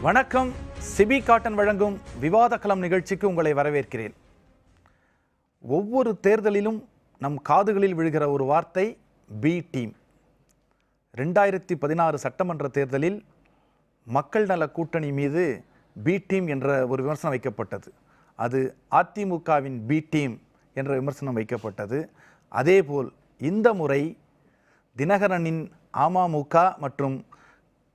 வணக்கம். CP cotton வழங்கும் விவாத களம் நிகழ்ச்சிக்கு உங்களை வரவேற்கிறேன். ஒவ்வொரு தேர்தலிலும் நம் காதுகளில் விழுகிற ஒரு வார்த்தை பி டீம். 2016 சட்டமன்ற தேர்தலில் மக்கள் நல கூட்டணி மீது பி டீம் என்ற ஒரு விமர்சனம் வைக்கப்பட்டது. அது அதிமுகவின் பி டீம் என்ற விமர்சனம் வைக்கப்பட்டது. அதேபோல் இந்த முறை தினகரனின் அமமுக மற்றும்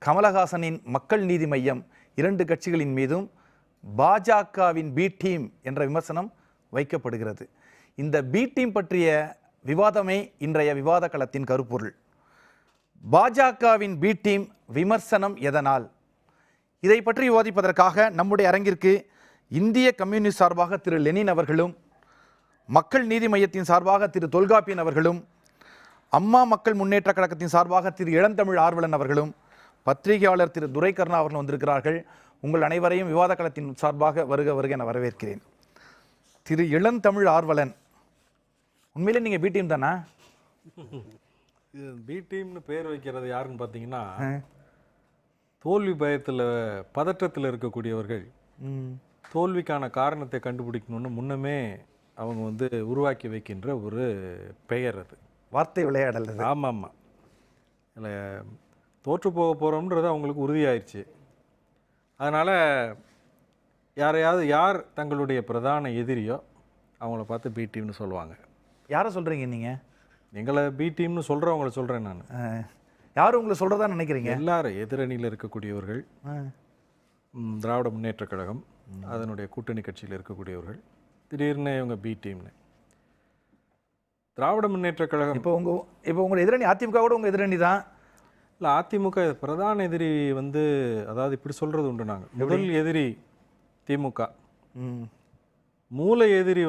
கமலஹாசனின் மக்கள் நீதி மையம் இரண்டு கட்சிகளின் மீதும் பாஜகவின் பி டீம் என்ற விமர்சனம் வைக்கப்படுகிறது. இந்த பி டீம் பற்றிய விவாதமே இன்றைய விவாத களத்தின் கருப்பொருள். பாஜகவின் பி டீம் விமர்சனம் எதனால்? இதை பற்றி விவாதிப்பதற்காக நம்முடைய அரங்கிற்கு இந்திய கம்யூனிஸ்ட் சார்பாக திரு லெனின் அவர்களும், மக்கள் நீதி மையத்தின் சார்பாக திரு தொல்காப்பியன் அவர்களும், அம்மா மக்கள் முன்னேற்ற கழகத்தின் சார்பாக திரு இளந்தமிழ் ஆர்வலன் அவர்களும், பத்திரிகையாளர் திரு துரைக்கர்ணா அவர்கள் வந்திருக்கிறார்கள். உங்கள் அனைவரையும் விவாத களத்தின் சார்பாக வருக வருக என வரவேற்கிறேன். திரு இளந்தமிழ் ஆர்வலன், உண்மையிலே நீங்கள் பி டீம் தானா? இது பி டீம்னு பேர் வைக்கிறது யாருன்னு பார்த்தீங்கன்னா, தோல்வி பயத்தில் பதற்றத்தில் இருக்கக்கூடியவர்கள் தோல்விக்கான காரணத்தை கண்டுபிடிக்கணும்னு முன்னமே அவங்க உருவாக்கி வைக்கின்ற ஒரு பெயர். அது வார்த்தை விளையாடல். ஆமாம் ஆமாம். இல்லை, தோற்று போக போகிறோம்ன்றது அவங்களுக்கு உறுதியாயிடுச்சு. அதனால் யார் தங்களுடைய பிரதான எதிரியோ அவங்கள பார்த்து பி டீம்னு சொல்லுவாங்க. யாரை சொல்கிறீங்க நீங்கள்? எங்களை பி டீம்னு சொல்கிறவங்கள சொல்கிறேன் நான். யாரும் உங்களை சொல்கிறதா நினைக்கிறீங்க? எல்லாரும் எதிரணியில் இருக்கக்கூடியவர்கள், திராவிட முன்னேற்ற கழகம் அதனுடைய கூட்டணி கட்சியில் இருக்கக்கூடியவர்கள், திடீர்னு இவங்க பி டீம்னு. திராவிட முன்னேற்ற கழகம் இப்போ உங்கள் எதிரணி அதிமுக கூட உங்கள் எதிரணி தான். இல்லை, அதிமுக பிரதான எதிரி அதாவது இப்படி சொல்கிறது உண்டு. நாங்கள் முதல் எதிரி திமுக, மூல எதிரி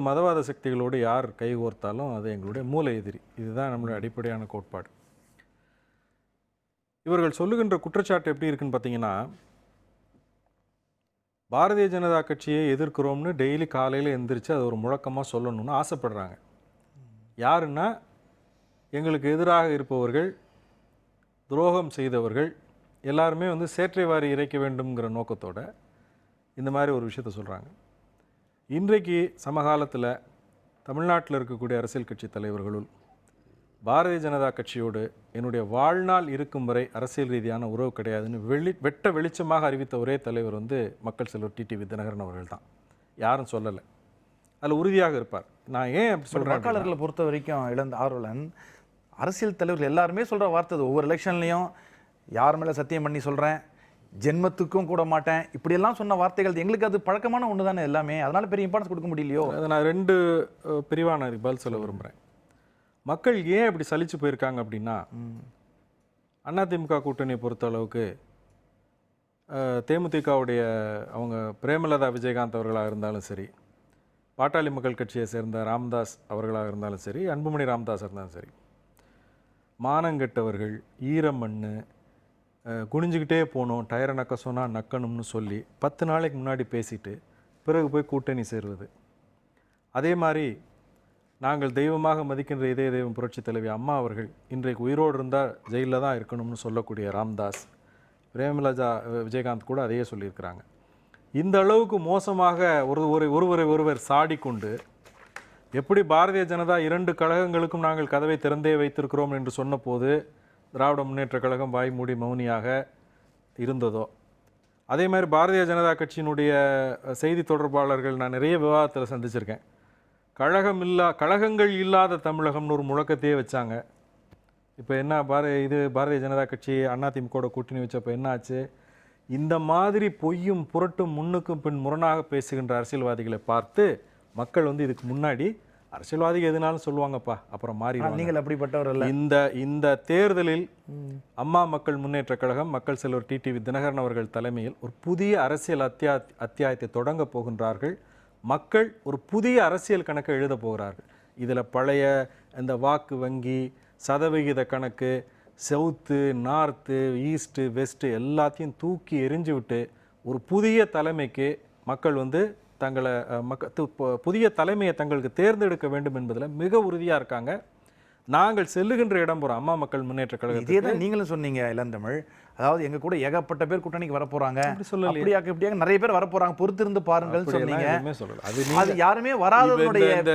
மதவாத சக்திகளோடு யார் கைகோர்த்தாலும் அது எங்களுடைய மூல எதிரி. இதுதான் நம்மளுடைய அடிப்படையான கோட்பாடு. இவர்கள் சொல்லுகின்ற குற்றச்சாட்டு எப்படி இருக்குன்னு பார்த்தீங்கன்னா, பாரதிய ஜனதா கட்சியை எதிர்க்கிறோம்னு டெய்லி காலையில் எந்திரிச்சு அது ஒரு முழக்கமாக சொல்லணும்னு ஆசைப்படுறாங்க. யாருன்னா, எங்களுக்கு எதிராக இருப்பவர்கள், துரோகம் செய்தவர்கள் எல்லாருமே சேற்றை வாரி இறைக்க வேண்டும்ங்கிற நோக்கத்தோடு இந்த மாதிரி ஒரு விஷயத்த சொல்கிறாங்க. இன்றைக்கு சமகாலத்தில் தமிழ்நாட்டில் இருக்கக்கூடிய அரசியல் கட்சி தலைவர்களுள் பாரதிய ஜனதா கட்சியோடு என்னுடைய வாழ்நாள் இருக்கும் வரை அரசியல் ரீதியான உறவு கிடையாதுன்னு வெட்ட வெளிச்சமாக அறிவித்த ஒரே தலைவர் மக்கள் செல்வர் டிடிவி தினகரன் அவர்கள் தான். யாரும் சொல்லலை, அதில் உறுதியாக இருப்பார். நான் ஏன் அப்படி சொல்கிறேன்? வாக்காளர்களை பொறுத்த வரைக்கும் இளந்த ஆர்வலன், அரசியல் தலைவர்கள் எல்லாருமே சொல்கிற வார்த்தை ஒவ்வொரு எலெக்ஷன்லையும், யார் மேலே சத்தியம் பண்ணி சொல்கிறேன், ஜென்மத்துக்கும் கூட மாட்டேன், இப்படியெல்லாம் சொன்ன வார்த்தைகள் எங்களுக்கு அது பழக்கமான ஒன்று தானே எல்லாமே. அதனால் பெரிய இம்பார்ட்டன்ஸ் கொடுக்க முடியலையோ? அதை நான் ரெண்டு பிரிவான அதுக்கு பதில் சொல்ல விரும்புகிறேன். மக்கள் ஏன் இப்படி சலிச்சு போயிருக்காங்க அப்படின்னா, அதிமுக கூட்டணியை பொறுத்த அளவுக்கு தேமுதிகவுடைய அவங்க பிரேமலதா விஜயகாந்த் அவர்களாக இருந்தாலும் சரி, பாட்டாளி மக்கள் கட்சியை சேர்ந்த ராமதாஸ் அவர்களாக இருந்தாலும் சரி, அன்புமணி ராமதாஸ் இருந்தாலும் சரி, மானங்கெட்டவர்கள், ஈரமண்ணு, குனிஞ்சிக்கிட்டே போனோம், டயரை நக்க சொன்னால் நக்கணும்னு சொல்லி 10 நாளைக்கு முன்னாடி பேசிட்டு பிறகு போய் கூட்டணி சேருவது. அதே மாதிரி நாங்கள் தெய்வமாக மதிக்கின்ற இதய தெய்வம் புரட்சி தலைவி அம்மா அவர்கள் இன்றைக்கு உயிரோடு இருந்தால் ஜெயிலில் தான் இருக்கணும்னு சொல்லக்கூடிய ராம்தாஸ், பிரேமலதா விஜயகாந்த் கூட அதையே சொல்லியிருக்கிறாங்க. இந்த அளவுக்கு மோசமாக ஒருவரை சாடிக்கொண்டு, எப்படி பாரதிய ஜனதா 2 கழகங்களுக்கும் நாங்கள் கதவை திறந்தே வைத்திருக்கிறோம் என்று சொன்னபோது திராவிட முன்னேற்ற கழகம் வாய் மூடி மௌனியாக இருந்ததோ, அதே மாதிரி பாரதிய ஜனதா கட்சியினுடைய செய்தி தொடர்பாளர்கள் நான் நிறைய விவாதத்தில் சந்திச்சிருக்கேன். கழகங்கள் இல்லாத தமிழகம்னு ஒரு முழக்கத்தையே வச்சாங்க. இப்போ என்ன பாரதிய ஜனதா கட்சி அதிமுக கூட்டணி வச்சப்போ என்ன ஆச்சு? இந்த மாதிரி பொய்யும் புரட்டும் முன்னுக்கும் பின் முரணாக பேசுகின்ற அரசியல்வாதிகளை பார்த்து மக்கள் இதுக்கு முன்னாடி அரசியல்வாதிகள் எதுனாலும் சொல்லுவாங்கப்பா, அப்புறம் மாறி. நீங்கள் அப்படிப்பட்டவர். இந்த தேர்தலில் அம்மா மக்கள் முன்னேற்ற கழகம், மக்கள் செல்வர் டிடிவி தினகரன் அவர்கள் தலைமையில் ஒரு புதிய அரசியல் அத்தியாயத்தை தொடங்க போகின்றார்கள். மக்கள் ஒரு புதிய அரசியல் கணக்கை எழுத போகிறார்கள். இதில் பழைய இந்த வாக்கு வங்கி, சதவிகித கணக்கு, சவுத்து, நார்த்து, ஈஸ்ட்டு, வெஸ்ட்டு எல்லாத்தையும் தூக்கி எரிஞ்சு விட்டு ஒரு புதிய தலைமைக்கு மக்கள் தங்களை புதிய தலைமையை தங்களுக்கு தேர்ந்தெடுக்க வேண்டும் என்பதில் மிக உறுதியாக இருக்காங்க. நாங்கள் செல்லுகின்ற இடம் போகிறோம் அம்மா மக்கள் முன்னேற்ற இதே கழகத்துக்கு. தான் நீங்களும் சொன்னீங்க இளந்தமிழ். அதாவது எங்க கூட ஏகப்பட்ட பேர் கூட்டணிக்கு வரப்போறாங்க, அப்படி சொல்லலையே. அப்படியாக இப்படியாக நிறைய பேர் வரப்போறாங்க, பொறுத்திருந்து பாருங்கள் அப்படியெல்லாம் சொன்னீங்க. எதுவுமே சொல்லல. அது அது யாருமே வராதனுடைய இந்த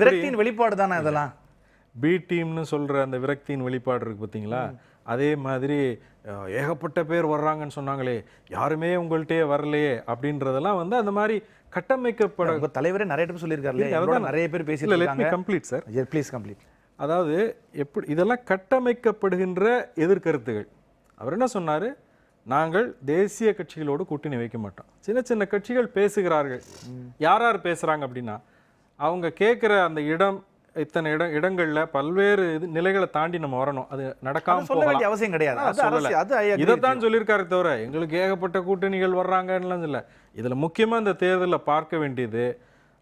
விரக்தியின் வெளிப்பாடு தானே அதெல்லாம். பி டீம்னு சொல்ற அந்த விரக்தியின் வெளிப்பாடு இருக்கு பார்த்தீங்களா, அதே மாதிரி ஏகப்பட்ட பேர் வர்றாங்கன்னு சொன்னாங்களே, யாருமே உங்கள்கிட்டயே வரலையே அப்படின்றதெல்லாம் வந்து அந்த மாதிரி கட்டமைக்கப்பட. உங்க தலைவரே நிறைய டைம் சொல்லியிருக்காருல்ல, இல்ல, எங்களோட அதான் நிறைய பேர் இல்ல, பேசிட்டு let me இருக்காங்க. complete sir. Please complete. அதாவது எப்படி இதெல்லாம் கட்டமைக்கப்படுகின்ற எதிர்கருத்துகள். அவர் என்ன சொன்னார், நாங்கள் தேசிய கட்சிகளோடு கூட்டணி வைக்க மாட்டோம், சின்ன சின்ன கட்சிகள் பேசுகிறார்கள். யார் யார் பேசுகிறாங்க அப்படின்னா, அவங்க கேட்குற அந்த இடம், இத்தனை இடங்கள்ல பல்வேறு நிலைகளை தாண்டி நம்ம வரணும், அது நடக்காம சொல்ல வேண்டிய போகலாம். அவசியம் கிடையாது. அது சொல்லல. அரசியல், அது I agree with இதைத்தான் you. சொல்லியிருக்காரு தவிர எங்களுக்கு ஏகப்பட்ட கூட்டணிகள் வர்றாங்கன்னு இல்லை. இதுல முக்கியமா இந்த தேர்தலில் பார்க்க வேண்டியது,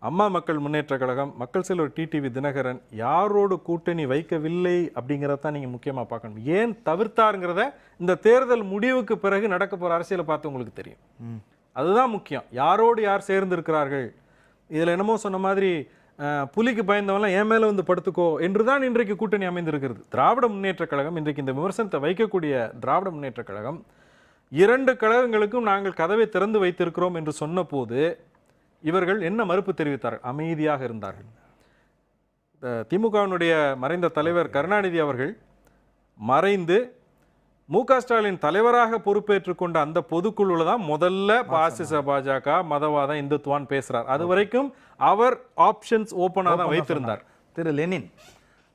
அம்மா மக்கள் முன்னேற்ற கழகம், மக்கள் செல்வர் டிடிவி தினகரன் யாரோடு கூட்டணி வைக்கவில்லை அப்படிங்கிறதான் நீங்க முக்கியமா பார்க்கணும். ஏன் தவிர்த்தாருங்கிறத இந்த தேர்தல் முடிவுக்கு பிறகு நடக்க போற அரசியலை பார்த்து உங்களுக்கு தெரியும். அதுதான் முக்கியம். யாரோடு யார் சேர்ந்து இருக்கிறார்கள். இதுல என்னமோ சொன்ன மாதிரி புலிக்கு பயந்தவெல்லாம் என் மேல வந்து படுத்துக்கோ என்றுதான் இன்றைக்கு கூட்டணி அமைந்திருக்கிறது. திராவிட முன்னேற்ற கழகம், இன்றைக்கு இந்த விமர்சனத்தை வைக்கக்கூடிய திராவிட முன்னேற்ற கழகம், 2 கழகங்களுக்கும் நாங்கள் கதவை திறந்து வைத்திருக்கிறோம் என்று சொன்ன போது இவர்கள் என்ன மறுப்பு தெரிவித்தார்கள்? அமைதியாக இருந்தார்கள். திமுகவினுடைய மறைந்த தலைவர் கருணாநிதி அவர்கள் மறைந்து மு.க. ஸ்டாலின் தலைவராக பொறுப்பேற்றுக் கொண்ட அந்த பொதுக்குழுல தான் முதல்ல பாசிச பாஜக, மதவாதம், இந்துத்துவான் பேசுறார். அது வரைக்கும் அவர் ஆப்ஷன்ஸ் ஓப்பனா தான் வைத்திருந்தார். திரு லெனின்,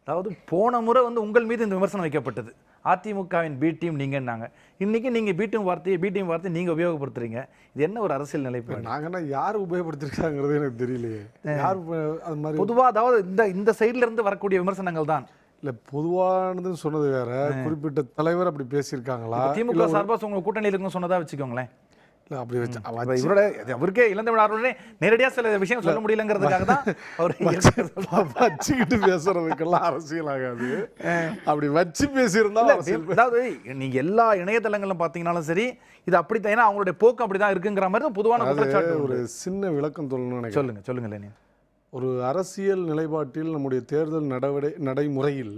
அதாவது போன முறை வந்து உங்கள் மீது இந்த விமர்சனம் வைக்கப்பட்டது, அதிமுகவின் பி டீம் நீங்கன்னாங்க. இன்னைக்கு நீங்க பி டீம் வார்த்தையை நீங்க உபயோகப்படுத்துறீங்க. இது என்ன ஒரு அரசியல் நிலைப்பாடு? நாங்கன்னா யார் உபயோகப்படுத்திருக்காங்கிறது எனக்கு தெரியலையே. யார் அது மாதிரி பொதுவா, அதாவது இந்த சைடுல இருந்து வரக்கூடிய விமர்சனங்கள் தான். இல்ல, பொதுவானதுன்னு சொன்னது வேற, குறிப்பிட்ட தலைவர் அப்படி பேசியிருக்காங்களா? திமுக சார்பா உங்க கூட்டணியில் இருக்குன்னு சொன்னதா வச்சுக்கோங்களேன். இல்ல, அப்படி வச்சு இவரோட அவருக்கே இளந்தமிழ் ஆர்வலரே நேரடியா சில விஷயம் சொல்ல முடியலங்கிறதுக்காக தான் அவர் வச்சுக்கிட்டு பேசுறதுக்கெல்லாம் அரசியல் ஆகாது. அப்படி வச்சு பேசியிருந்தா அதாவது நீங்க எல்லா இணையதளங்களும் பாத்தீங்கன்னாலும் சரி, இது அப்படித்தான். ஏன்னா அவங்களுடைய போக்கு அப்படிதான் இருக்குங்கிற மாதிரி தான் பொதுவான குற்றச்சாட்டு. ஒரு சின்ன விளக்கம் சொல்லணும்னு நினைக்கிறேன். சொல்லுங்க லெனின். ஒரு அரசியல் நிலைப்பாட்டில் நம்முடைய தேர்தல் நடைமுறையில்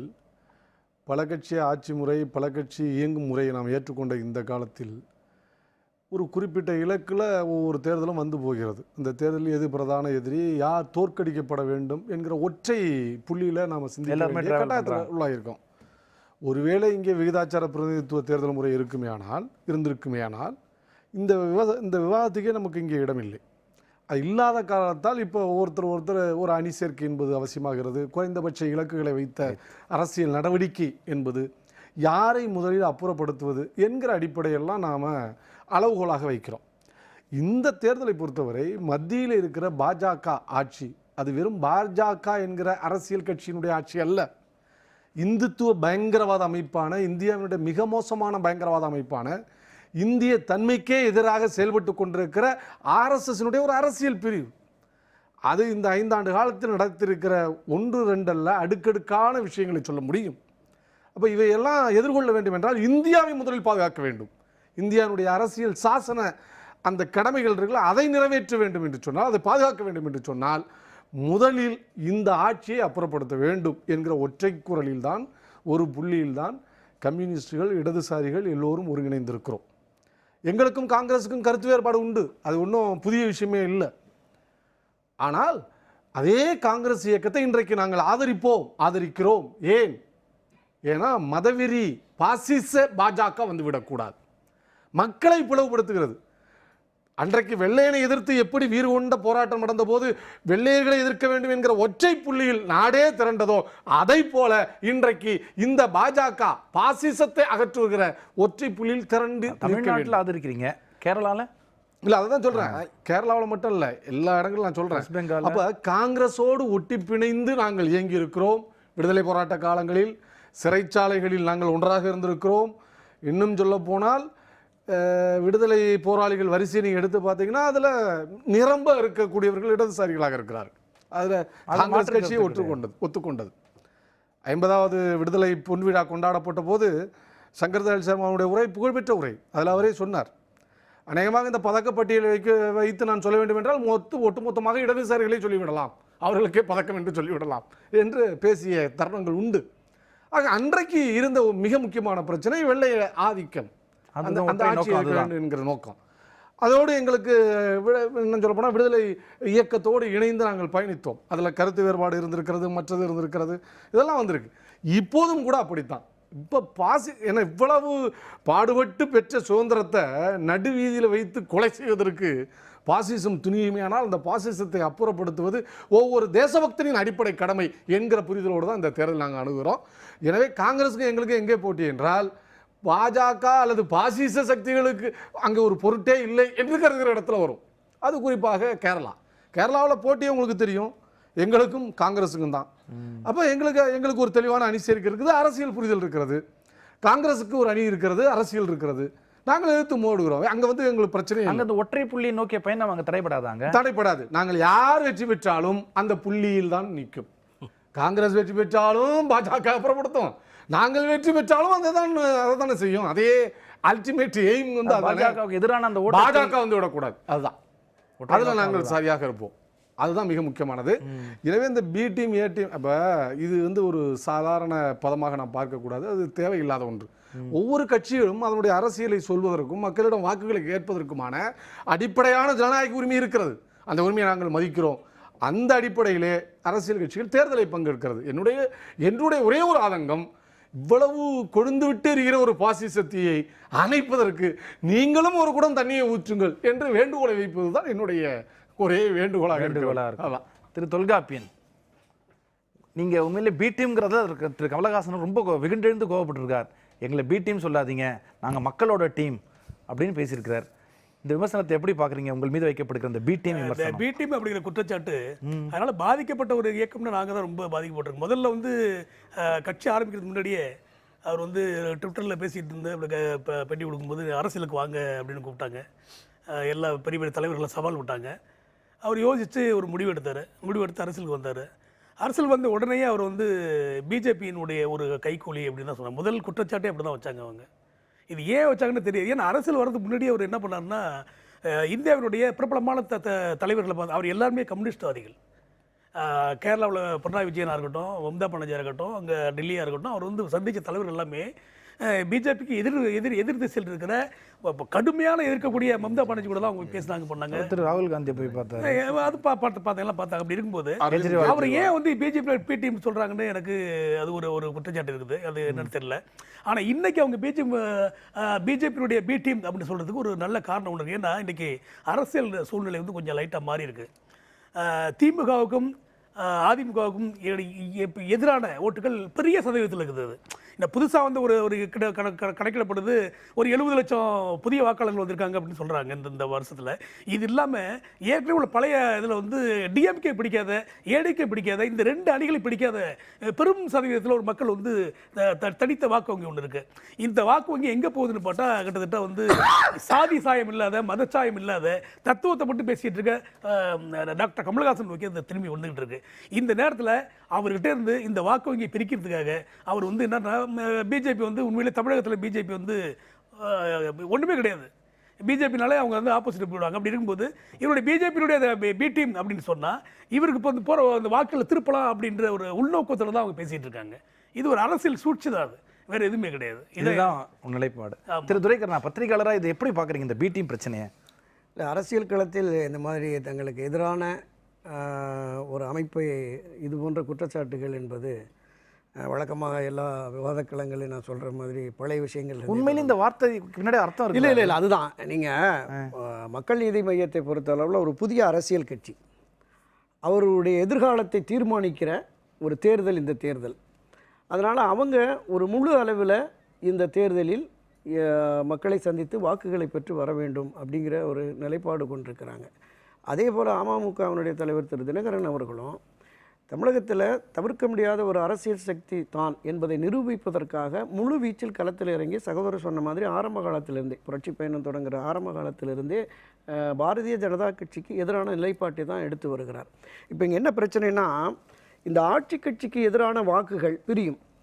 பல கட்சி ஆட்சி முறை, பல கட்சி இயங்கும் முறையை நாம் ஏற்றுக்கொண்ட இந்த காலத்தில் ஒரு குறிப்பிட்ட இலக்கில் ஒவ்வொரு தேர்தலும் வந்து போகிறது. இந்த தேர்தலில் எது பிரதான எதிரி, யார் தோற்கடிக்கப்பட வேண்டும் என்கிற ஒற்றை புள்ளியில் நாம் சிந்திக்க வேண்டிய கட்டாயத்தில் உள்ளாயிருக்கோம். ஒருவேளை இங்கே விகிதாச்சார பிரதிநிதித்துவ தேர்தல் முறை இருந்திருக்குமேயானால் இந்த விவாதத்துக்கே நமக்கு இங்கே இடமில்லை. அது இல்லாத காரணத்தால் இப்போ ஒருத்தர் ஒரு அணி சேர்க்கை என்பது அவசியமாகிறது. குறைந்தபட்ச இலக்குகளை வைத்த அரசியல் நடவடிக்கை என்பது, யாரை முதலில் அப்புறப்படுத்துவது என்கிற அடிப்படையெல்லாம் நாம் அளவுகோலாக வைக்கிறோம். இந்த தேர்தலை பொறுத்தவரை மத்தியில் இருக்கிற பாஜக ஆட்சி, அது வெறும் பாஜக என்கிற அரசியல் கட்சியினுடைய ஆட்சி அல்ல. இந்துத்துவ பயங்கரவாத அமைப்பான, இந்தியாவினுடைய மிக மோசமான பயங்கரவாத அமைப்பான, இந்திய தன்மைக்கே எதிராக செயல்பட்டு கொண்டிருக்கிற RSSனுடைய ஒரு அரசியல் பிரிவு. அது இந்த 5 ஆண்டு காலத்தில் நடத்திருக்கிற 1-2 அல்ல, அடுக்கடுக்கான விஷயங்களை சொல்ல முடியும். அப்போ இவையெல்லாம் எதிர்கொள்ள வேண்டும் என்றால் இந்தியாவை முதலில் பாதுகாக்க வேண்டும். இந்தியாவுடைய அரசியல் சாசன அந்த கடமைகள் இருக்குல்ல, அதை நிறைவேற்ற வேண்டும் என்று சொன்னால், அதை பாதுகாக்க வேண்டும் என்று சொன்னால், முதலில் இந்த ஆட்சியை அப்புறப்படுத்த வேண்டும் என்கிற ஒற்றை குரலில் தான், ஒரு புள்ளியில் தான் கம்யூனிஸ்டுகள், இடதுசாரிகள் எல்லோரும் ஒருங்கிணைந்திருக்கிறோம். எங்களுக்கும் காங்கிரஸுக்கும் கருத்து வேறுபாடு உண்டு, அது ஒன்றும் புதிய விஷயமே இல்லை. ஆனால் அதே காங்கிரஸ் இயக்கத்தை இன்றைக்கு நாங்கள் ஆதரிக்கிறோம். ஏன்னா மதவெறி பாசிச பாஜக வந்து விடக்கூடாது, மக்களை பிளவுபடுத்துகிறது. அன்றைக்கு வெள்ளையனை எதிர்த்து எப்படி வீறு கொண்ட போராட்டம் நடந்த போது வெள்ளையர்களை எதிர்க்க வேண்டும் என்கிற ஒற்றை புள்ளியில் நாடே திரண்டதோ, அதை போல இன்றைக்கு இந்த பாஜக பாசிசத்தை அகற்றுகிற ஒற்றை புள்ளியில் திரண்டு. தமிழ்நாட்டில் ஆதரிக்கிறீங்க, கேரளால இல்ல, அதான் சொல்றேன். கேரளாவில் மட்டும் இல்ல, எல்லா இடங்களும் நான் சொல்றேன். அப்ப காங்கிரஸோடு ஒட்டி பிணைந்து நாங்கள் இயங்கி இருக்கிறோம். விடுதலை போராட்ட காலங்களில் சிறைச்சாலைகளில் நாங்கள் ஒன்றாக இருந்திருக்கிறோம். இன்னும் சொல்ல போனால் விடுதலை போராளிகள் வரிசையை நீங்கள் எடுத்து பார்த்தீங்கன்னா அதில் நிரம்ப இருக்கக்கூடியவர்கள் இடதுசாரிகளாக இருக்கிறார்கள். அதில் காங்கிரஸ் கட்சியை ஒத்துக்கொண்டது. 50வது விடுதலை பொன்விழா கொண்டாடப்பட்ட போது சங்கர்தயாள் சர்மாவுடைய உரை புகழ்பெற்ற உரை. அதில் அவரே சொன்னார், அநேகமாக இந்த பதக்கப்பட்டியலை வைத்து நான் சொல்ல வேண்டும் என்றால் ஒட்டுமொத்தமாக இடதுசாரிகளை சொல்லிவிடலாம், அவர்களுக்கே பதக்கம் என்று சொல்லிவிடலாம் என்று பேசிய தருணங்கள் உண்டு. ஆக அன்றைக்கு இருந்த ஒரு மிக முக்கியமான பிரச்சனை வெள்ளை ஆதிக்கம், அந்த ஆட்சி இருக்க வேண்டும் என்கிற நோக்கம். அதோடு எங்களுக்கு என்ன சொல்ல போனால் விடுதலை இயக்கத்தோடு இணைந்து நாங்கள் பயணித்தோம். அதில் கருத்து வேறுபாடு இருந்திருக்கிறது, மற்றது இருந்திருக்கிறது, இதெல்லாம் வந்திருக்கு. இப்போதும் கூட அப்படித்தான். இப்போ ஏன்னா இவ்வளவு பாடுபட்டு பெற்ற சுதந்திரத்தை நடுவீதியில் வைத்து கொலை செய்வதற்கு பாசிசம் துணியுமையானால் அந்த பாசிசத்தை அப்புறப்படுத்துவது ஒவ்வொரு தேசபக்தனின் அடிப்படை கடமை என்கிற புரிதலோடு தான் இந்த தேர்தல் நாங்கள் அணுகிறோம். எனவே காங்கிரஸுக்கு எங்களுக்கு எங்கே போட்டி என்றால் பாஜக அல்லது பாசிச சக்திகளுக்கு அங்கே ஒரு பொருட்டே இல்லை என்று கருதுகிற இடத்துல வரும். அது குறிப்பாக கேரளாவில் போட்டி உங்களுக்கு தெரியும், எங்களுக்கும் காங்கிரஸுக்கும் தான். அப்போ எங்களுக்கு ஒரு தெளிவான அணி சேர்க்கை இருக்குது, அரசியல் புரிதல் இருக்கிறது. காங்கிரஸுக்கு ஒரு அணி இருக்கிறது, அரசியல் இருக்கிறது. நாங்கள் எதிர்த்து மோடுகிறோம். அங்கே எங்களுக்கு பிரச்சனை அந்த ஒற்றை புள்ளி நோக்கிய பயணம் அங்கே தடைப்படாது. நாங்கள் யார் வெற்றி பெற்றாலும் அந்த புள்ளியில் தான் நிற்கும். காங்கிரஸ் வெற்றி பெற்றாலும் பாஜக அப்புறப்படுத்தும், நாங்கள் வெற்றி பெற்றாலும் அதை தானே செய்யும். அதே அல்டிமேட் எய்ம் வந்து பாஜகவுக்கு எதிரான அந்த பாஜக வந்து விடக்கூடாது. அதுதான் அதில் நாங்கள் சரியாக இருப்போம். அதுதான் மிக முக்கியமானது. எனவே இந்த பி டீம் ஏ டீம் அப்போ இது வந்து ஒரு சாதாரண பதமாக நாம் பார்க்கக்கூடாது. அது தேவையில்லாத ஒன்று. ஒவ்வொரு கட்சிகளும் அதனுடைய அரசியலை சொல்வதற்கும் மக்களிடம் வாக்குகளை கேட்பதற்குமான அடிப்படையான ஜனநாயக உரிமை இருக்கிறது. அந்த உரிமையை நாங்கள் மதிக்கிறோம். அந்த அடிப்படையிலே அரசியல் கட்சிகள் தேர்தலை பங்கெடுக்கிறது. என்னுடைய ஒரே ஒரு ஆதங்கம், இவ்வளவு கொழுந்து விட்டு எரிகிற ஒரு பாசிசத்தியை அணைப்பதற்கு நீங்களும் ஒரு குடம் தண்ணியை ஊற்றுங்கள் என்று வேண்டுகோளை வைப்பதுதான் என்னுடைய ஒரே வேண்டுகோளாக இருக்கு. திரு தொல்காப்பியன், நீங்க உண்மையிலே பி டீம்ங்கிறத திரு கமலஹாசன் ரொம்ப வெகுண்டெழுந்து கோவப்பட்டிருக்கார். எங்களை பி டீம் சொல்லாதீங்க, நாங்க மக்களோட டீம் அப்படின்னு பேசியிருக்கிறார். இந்த விமர்சனத்தை எப்படி பாக்குறீங்க? உங்கள் மீது வைக்கப்படுகிற இந்த பி டீம் விமர்சனம், பி டீம் அப்படிங்கிற குற்றச்சாட்டு, அதனால பாதிக்கப்பட்ட ஒரு இயக்கம்னு நாங்கள் தான் ரொம்ப பாதிக்கப்பட்டிருக்கோம். முதல்ல வந்து கட்சி ஆரம்பிக்கிறதுக்கு முன்னாடியே அவர் வந்து ட்விட்டரில் பேசிகிட்டு இருந்து பெட்டி கொடுக்கும்போது அரசியலுக்கு வாங்க அப்படின்னு கூப்பிட்டாங்க. எல்லா பெரிய பெரிய தலைவர்களை சவால் விட்டாங்க. அவர் யோசித்து ஒரு முடிவெடுத்து அரசியலுக்கு வந்தார். அரசியல் வந்த உடனே அவர் வந்து பிஜேபியினுடைய ஒரு கைக்கூலி அப்படின்னு தான் சொன்னாங்க. முதல் குற்றச்சாட்டே அப்படி தான் வச்சாங்க அவங்க. இது ஏன் வச்சாங்கன்னு தெரியாது. ஏன்னா அரசியல் வர்றதுக்கு முன்னாடியே அவர் என்ன பண்ணார்னா, இந்தியாவினுடைய பிரபலமான தலைவர்களை பார்த்து அவர் எல்லாருமே கம்யூனிஸ்ட்வாதிகள். கேரளாவில் பினராயி விஜயனாக இருக்கட்டும், மம்தா பானர்ஜியாக இருக்கட்டும், அங்கே டெல்லியாக இருக்கட்டும், அவர் வந்து சந்தித்த தலைவர்கள் எல்லாமே பிஜேபிக்கு எதிர் திசையில் இருக்கிற கடுமையான எதிர்க்கக்கூடிய மம்தா பானர்ஜி கூட தான் அவங்க பேசினாங்க, பண்ணாங்க. திரு ராகுல் காந்தி போய் பார்த்தாங்க, அது பார்த்தாங்க. அப்படி இருக்கும்போது அவர் ஏன் வந்து பிஜேபி பி டீம் சொல்கிறாங்கன்னு எனக்கு அது ஒரு குற்றச்சாட்டு இருக்குது. அது என்னன்னு தெரியல. ஆனால் இன்னைக்கு அவங்க பிஜேபியினுடைய பி டீம் அப்படின்னு சொல்கிறதுக்கு ஒரு நல்ல காரணம் ஒன்று இருக்குது. ஏன்னா இன்றைக்கி அரசியல் சூழ்நிலை வந்து கொஞ்சம் லைட்டாக மாறி இருக்கு. திமுகவுக்கும் அதிமுகவுக்கும் எதிரான ஓட்டுகள் பெரிய சதவீதத்தில் இருக்குது. இந்த புதுசாக வந்து ஒரு கணக்கிடப்படுது, ஒரு 70 லட்சம் புதிய வாக்காளர்கள் வந்திருக்காங்க அப்படின்னு சொல்கிறாங்க இந்த வருஷத்தில். இது இல்லாமல் ஏற்கனவே உள்ள பழைய இதில் வந்து டிஎம்கே பிடிக்காத, ஏடிகே பிடிக்காத, இந்த 2 அணிகளை பிடிக்காத பெரும் சதவீதத்தில் ஒரு மக்கள் வந்து தனித்த வாக்கு வங்கி ஒன்று இருக்குது. இந்த வாக்கு வங்கி எங்கே போகுதுன்னு பார்த்தா கிட்டத்தட்ட வந்து சாதி சாயம் இல்லாத, மதச்சாயம் இல்லாத, தத்துவத்தை மட்டும் பேசிகிட்டு இருக்க டாக்டர் கமலஹாசன் நோக்கி அந்த திரும்பி வந்துகிட்டு இருக்கு. இந்த நேரத்தில் அவர்கிட்ட இருந்து இந்த வாக்கு வங்கியை பிரிக்கிறதுக்காக அவர் வந்து என்னன்னா, பிஜேபி வந்து உண்மையிலே தமிழகத்தில் பிஜேபி வந்து ஒன்றுமே கிடையாது. பிஜேபினாலே அவங்க வந்து ஆப்போசிட் போயிடுவாங்க. அப்படி இருக்கும்போது இவருடைய பிஜேபியினுடைய பி டீம் அப்படின்னு சொன்னால் இவருக்கு இப்போ வந்து போகிற அந்த வாக்கில் திருப்பலாம் அப்படின்ற ஒரு உள்நோக்கத்தில் தான் அவங்க பேசிகிட்டு இருக்காங்க. இது ஒரு அரசியல் சூழ்ச்சி தான், அது வேறு எதுவுமே கிடையாது. இதுதான் நிலைப்பாடு. திரு துரைக்கண்ணா, பத்திரிகையாளராக இதை எப்படி பார்க்குறீங்க இந்த பி டீம் பிரச்சனையை? இல்லை, அரசியல் களத்தில் இந்த மாதிரி தங்களுக்கு எதிரான ஒரு அமைப்பை இது போன்ற குற்றச்சாட்டுகள் என்பது வழக்கமாக எல்லா விவாதக்களங்களையும் நான் சொல்கிற மாதிரி பழைய விஷயங்கள். உண்மையிலே இந்த வார்த்தைக்கு பின்னாடி அர்த்தம் இருக்கு. இல்லை, அதுதான். நீங்கள் மக்கள் நீதி மையத்தை பொறுத்த அளவில் ஒரு புதிய அரசியல் கட்சி, அவருடைய எதிர்காலத்தை தீர்மானிக்கிற ஒரு தேர்தல் இந்த தேர்தல். அதனால் அவங்க ஒரு முழு அளவில் இந்த தேர்தலில் மக்களை சந்தித்து வாக்குகளை பெற்று வர வேண்டும் அப்படிங்கிற ஒரு நிலைப்பாடு கொண்டிருக்கிறாங்க. அதே போல் அமமுகவினுடைய தலைவர் திரு தினகரன் அவர்களும் தமிழகத்தில் தவிர்க்க முடியாத ஒரு அரசியல் சக்தி தான் என்பதை நிரூபிப்பதற்காக முழு வீச்சில் களத்தில் இறங்கி, சகோதரர் சொன்ன மாதிரி ஆரம்ப காலத்திலிருந்தே, புரட்சி பயணம் தொடங்குகிற ஆரம்ப காலத்திலிருந்தே பாரதிய ஜனதா கட்சிக்கு எதிரான நிலைப்பாட்டை தான் எடுத்து வருகிறார். இப்போ இங்கே என்ன பிரச்சனைனா, இந்த ஆட்சி கட்சிக்கு எதிரான வாக்குகள்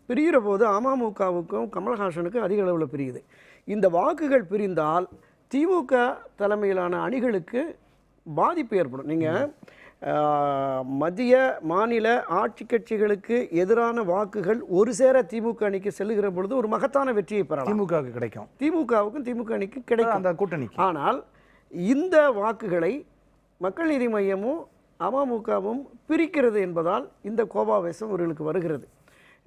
பிரிகிற போது அமமுகவுக்கும் கமலஹாசனுக்கும் அதிக அளவில் பிரியுது. இந்த வாக்குகள் பிரிந்தால் திமுக தலைமையிலான அணிகளுக்கு பாதிப்பு ஏற்படும். நீங்கள் மத்திய மாநில ஆட்சி கட்சிகளுக்கு எதிரான வாக்குகள் ஒரு சேர திமுக அணிக்கு செல்லுகிற பொழுது ஒரு மகத்தான வெற்றியை பெறலாம். திமுகவுக்கு கிடைக்கும், திமுகவுக்கும் திமுக அணிக்கு கிடைக்கும் அந்த கூட்டணிக்கு. ஆனால் இந்த வாக்குகளை மக்கள் நீதி மையமும் அமமுகவும் பிரிக்கிறது என்பதால் இந்த கோபாவேசம் அவர்களுக்கு வருகிறது.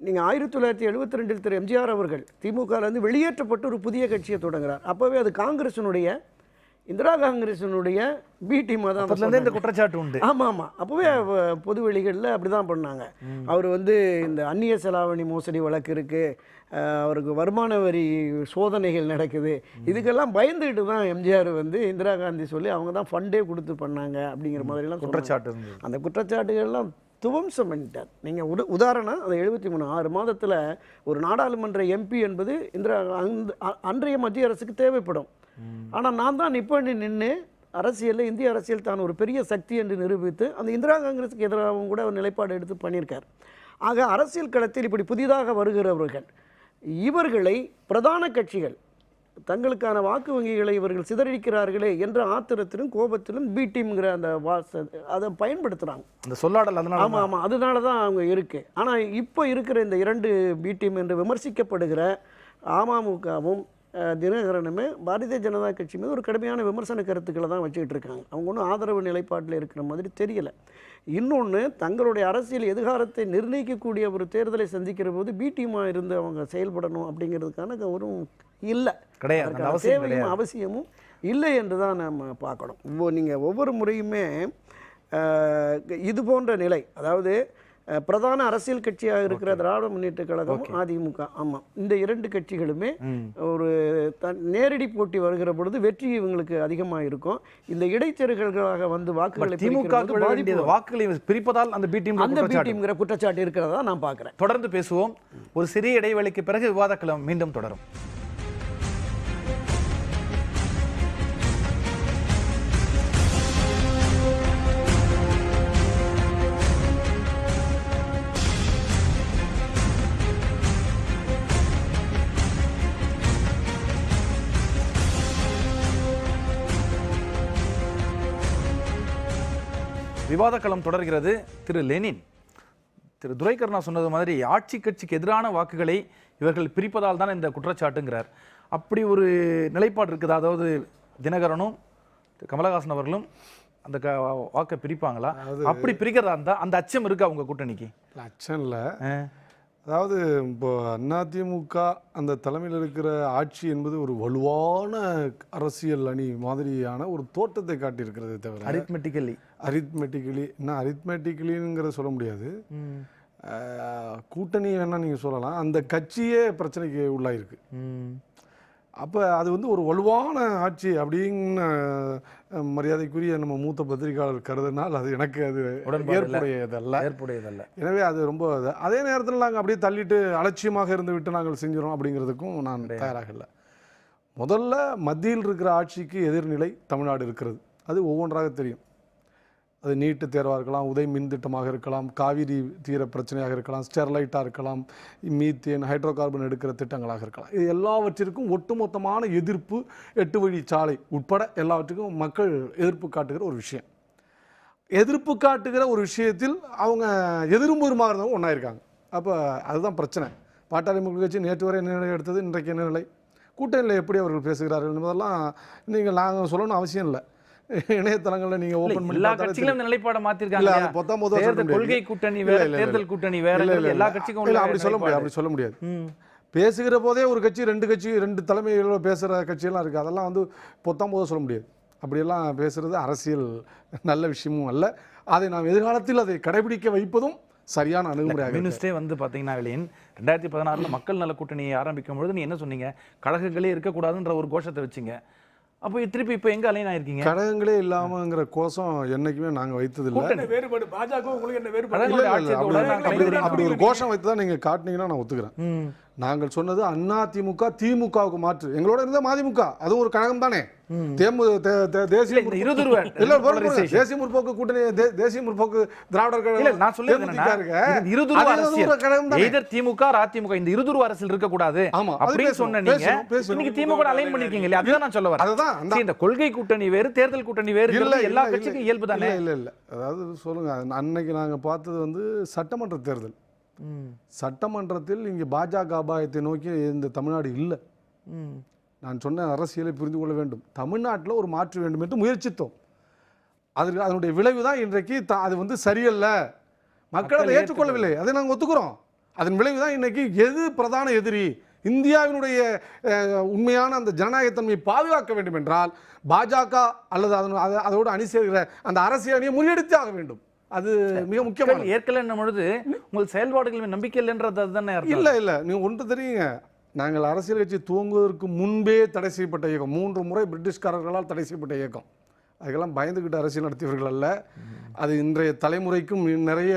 நீங்கள் 1972 திரு எம்ஜிஆர் அவர்கள் திமுகவிலேருந்து வெளியேற்றப்பட்டு ஒரு புதிய கட்சியை தொடங்குறார். அப்போவே அது காங்கிரஸினுடைய இந்திரா காங்கிரஸினுடைய பி டீமாக தான் இந்த குற்றச்சாட்டு உண்டு. ஆமாம் ஆமாம், அப்போவே பொது வெளிகளில் அப்படி தான் பண்ணாங்க. அவர் வந்து இந்த அந்நிய செலாவணி மோசடி வழக்கு இருக்குது, அவருக்கு வருமான வரி சோதனைகள் நடக்குது, இதுக்கெல்லாம் பயந்துக்கிட்டு தான் எம்ஜிஆர் வந்து இந்திரா காந்தி சொல்லி அவங்க தான் ஃபண்டே கொடுத்து பண்ணாங்க அப்படிங்கிற மாதிரிலாம் குற்றச்சாட்டு இருந்தது. அந்த குற்றச்சாட்டுகள்லாம் துவம்சம் பண்ணிட்டார். நீங்கள் உதாரணம் அந்த 73 6 மாதத்தில் ஒரு நாடாளுமன்ற எம்பி என்பது இந்திரா அன்றைய மத்திய அரசுக்கு தேவைப்படும். ஆனால் நான் தான் நின்று அரசியலில் இந்திய அரசியல் தான் ஒரு பெரிய சக்தி என்று நிரூபித்து அந்த இந்திரா காங்கிரஸுக்கு எதிராகவும் கூட ஒரு நிலைப்பாடு எடுத்து பண்ணியிருக்கார். ஆக அரசியல் களத்தில் இப்படி புதிதாக வருகிறவர்கள் இவர்களை பிரதான கட்சிகள் தங்களுக்கான வாக்கு வங்கிகளை இவர்கள் சிதறடிக்கிறார்களே என்ற ஆத்திரத்திலும் கோபத்திலும் பி டீம்ங்கிற அந்த அதை பயன்படுத்துகிறாங்க, அந்த சொல்லாடல். ஆமாம் ஆமாம், அதனால தான் அவங்க இருக்குது. ஆனால் இப்போ இருக்கிற இந்த 2 பி டீம் என்று விமர்சிக்கப்படுகிற அமமுகவும் தினகரனுமே பாரதிய ஜனதா கட்சி மீது ஒரு கடுமையான விமர்சன கருத்துக்களை தான் வச்சுக்கிட்டு இருக்காங்க. அவங்க ஒன்றும் ஆதரவு நிலைப்பாட்டில் இருக்கிற மாதிரி தெரியலை. இன்னொன்று, தங்களுடைய அரசியல் எதிர்காலத்தை நிர்ணயிக்கக்கூடிய ஒரு தேர்தலை சந்திக்கிற போது பி டீமாக இருந்து அவங்க செயல்படணும் அப்படிங்கிறதுக்கான ஒரு இல்லை, தேவையும் அவசியமும் இல்லை என்று தான் நம்ம பார்க்கணும். நீங்கள் ஒவ்வொரு முறையுமே இது போன்ற நிலை, அதாவது பிரதான அரசியல் கட்சியாக இருக்கிற திராவிட முன்னேற்ற கழகமும் அதிமுக, ஆமாம், இந்த 2 கட்சிகளுமே ஒரு நேரடி போட்டி வருகிற பொழுது வெற்றி இவங்களுக்கு அதிகமாக இருக்கும். இந்த இடைத்தரகர்களாக வந்து வாக்குகளை வாக்குகளை பிரிப்பதால் அந்த பி டீம்ங்கிற குற்றச்சாட்டு இருக்கிறதா நான் பார்க்குறேன். தொடர்ந்து பேசுவோம். ஒரு சிறிய இடைவேளைக்கு பிறகு விவாதக்களம் மீண்டும் தொடரும். விவாதக்களம் தொடர்கிறது. திரு லெனின், திரு துரைக்கருணா சொன்னது மாதிரி ஆட்சி கட்சிக்கு எதிரான வாக்குகளை இவர்கள் பிரிப்பதால் தான் இந்த குற்றச்சாட்டுங்கிறார். அப்படி ஒரு நிலைப்பாடு இருக்குதா? அதாவது தினகரனும் கமலஹாசன் அவர்களும் அந்த வாக்கை பிரிப்பாங்களா? அப்படி பிரிக்கிறதா இருந்தால் அந்த அச்சம் இருக்கு அவங்க கூட்டணிக்கு? அச்சம் இல்லை. அதாவது இப்போ அதிமுக அந்த தலைமையில் இருக்கிற ஆட்சி என்பது ஒரு வலுவான அரசியல் அணி மாதிரியான ஒரு தோற்றத்தை காட்டியிருக்கிறதே தவிர அரித்மெட்டிக்கலி என்ன அரித்மெட்டிக்கலிங்கிற சொல்ல முடியாது. கூட்டணி வேணால் நீங்கள் சொல்லலாம், அந்த கட்சியே பிரச்சனைக்கு உள்ளாயிருக்கு. அப்போ அது வந்து ஒரு வலுவான ஆட்சி அப்படின்னு மரியாதைக்குரிய நம்ம மூத்த பத்திரிகையாளர் கருதுனால் அது எனக்கு அது ஏற்புடையதல்ல. எனவே அது ரொம்ப அதே நேரத்தில் நாங்கள் அப்படியே தள்ளிட்டு அலட்சியமாக இருந்து விட்டு நாங்கள் செஞ்சிடும் அப்படிங்கிறதுக்கும் நான் தயாராக இல்லை. முதல்ல மத்தியில் இருக்கிற ஆட்சிக்கு எதிர்நிலை தமிழ்நாடு இருக்கிறது, அது ஒவ்வொன்றாக தெரியும். அது நீட்டு தேர்வாக இருக்கலாம், உதய் மின் திட்டமாக இருக்கலாம், காவிரி தீர பிரச்சனையாக இருக்கலாம், ஸ்டெர்லைட்டாக இருக்கலாம், மீத்தேன் ஹைட்ரோ கார்பன் எடுக்கிற திட்டங்களாக இருக்கலாம். இது எல்லாவற்றிற்கும் ஒட்டுமொத்தமான எதிர்ப்பு, 8 வழி சாலை உட்பட எல்லாவற்றுக்கும் மக்கள் எதிர்ப்பு காட்டுகிற ஒரு விஷயம். எதிர்ப்பு காட்டுகிற ஒரு விஷயத்தில் அவங்க எதிரும் பெருமாக இருந்தவங்க ஒன்றா இருக்காங்க. அப்போ அதுதான் பிரச்சனை. பாட்டாளி மக்கள் கட்சி நேற்று வரை என்ன நிலை எடுத்தது, இன்றைக்கு என்ன நிலை, கூட்டணியில் எப்படி அவர்கள் பேசுகிறார்கள் என்பதெல்லாம் நீங்கள் நாங்கள் சொல்லணும்னு அவசியம் இல்லை. இணையதளங்களில் நீங்க ஓபன் பண்ணி எல்லா கட்சிகளும் நிலைப்பாட மாத்திருக்காங்க. கொள்கை கூட்டணி வேற, தேர்தல் கூட்டணி வேற, எல்லா கட்சிக்கும் அப்படி சொல்ல முடியாது. பேசுகிற போதே ஒரு கட்சி 2 கட்சி 2 தலைமைகளோட பேசுகிற கட்சியெல்லாம் இருக்குது. அதெல்லாம் வந்து பொத்தாம்போது சொல்ல முடியாது. அப்படியெல்லாம் பேசுகிறது அரசியல் நல்ல விஷயமும் அல்ல. அதை நாம் எதிர்காலத்தில் அதை கடைபிடிக்க வைப்பதும் சரியான அணுகுமுறையாக. மினிஸ்டே வந்து பார்த்தீங்கன்னா 2016 மக்கள் நல கூட்டணியை ஆரம்பிக்கும் பொழுது நீ என்ன சொன்னீங்க, கழகங்களே இருக்கக்கூடாதுன்ற ஒரு கோஷத்தை வச்சிங்க. அப்போ திருப்பி இப்போ எங்க அலைன் ஆயிருக்கீங்க? கழகங்களே இல்லாமங்கிற கோஷம் என்னைக்குமே நாங்கள் வைத்ததில்லை. பாஜக உங்களுக்கு என்ன வேறுபாடு? அப்படி ஒரு கோஷம் வைத்து தான் நீங்கள் காட்டினீங்கன்னா நான் ஒத்துக்கிறேன். நாங்கள் சொன்னது அதிமுக திமுகவுக்கு மாற்று. எங்களோட இருந்த மதிமுக, அதுவும் ஒரு கழகம் தானே. தேசிய இந்த இருதுருவ இல்ல தேசிய முற்போக்கு கூட்டணி, தேசிய முற்போக்கு திராவிடர் கழகம், நான் சொல்லுறேன் இருதுருவ அரசியல், எய்தர் திமுக அதிமுக, இந்த இருதுருவ அரசியல் இருக்க கூடாது அப்படின்னு சொன்ன நீங்க இன்னைக்கு திமுக அலைன் பண்ணிருக்கீங்க இல்லையா? அதுதான் நான் சொல்ல வரேன். அதுதான் இந்த கொள்கை கூட்டணி வேறு, தேர்தல் கூட்டணி வேறு, எல்லா கட்சிக்கும் இயல்பு தானே. இல்ல அதாவது சொல்லுங்க, அன்னைக்கு நாங்க பார்த்தது வந்து சட்டமன்ற தேர்தல். சட்டமன்றத்தில் இங்கே பாஜக அபாயத்தை நோக்கி இந்த தமிழ்நாடு இல்லை. நான் சொன்ன அரசியலை புரிந்து கொள்ள வேண்டும். தமிழ்நாட்டில் ஒரு மாற்று வேண்டும் என்று முயற்சித்தோம். அதனுடைய விளைவு தான் இன்றைக்கு அது வந்து சரியல்ல, மக்கள் அதை ஏற்றுக்கொள்ளவில்லை, அதை நாங்கள் ஒத்துக்கிறோம். அதன் விளைவு தான் இன்னைக்கு எது பிரதான எதிரி, இந்தியாவினுடைய உண்மையான அந்த ஜனநாயகத்தன்மையை பாதுகாக்க வேண்டும் என்றால் பாஜக அல்லது அதோடு அணி சேர்கிற அந்த அரசியல் அணியை முறியடித்து ஆக வேண்டும். அது மிக முக்கியமான. ஏற்கனவே பொழுது உங்கள் செயல்பாடுகள் நம்பிக்கை இல்லைன்றது தானே? இல்ல நீங்க ஒன்று தெரியுங்க, நாங்கள் அரசியல் கட்சி துவங்குவதற்கு முன்பே தடை செய்யப்பட்ட இயக்கம், 3 முறை பிரிட்டிஷ்காரர்களால் தடை செய்யப்பட்ட இயக்கம். அதுக்கெல்லாம் பயந்துகிட்டு அரசியல் நடத்தியவர்கள் அல்ல. அது இன்றைய தலைமுறைக்கும் நிறைய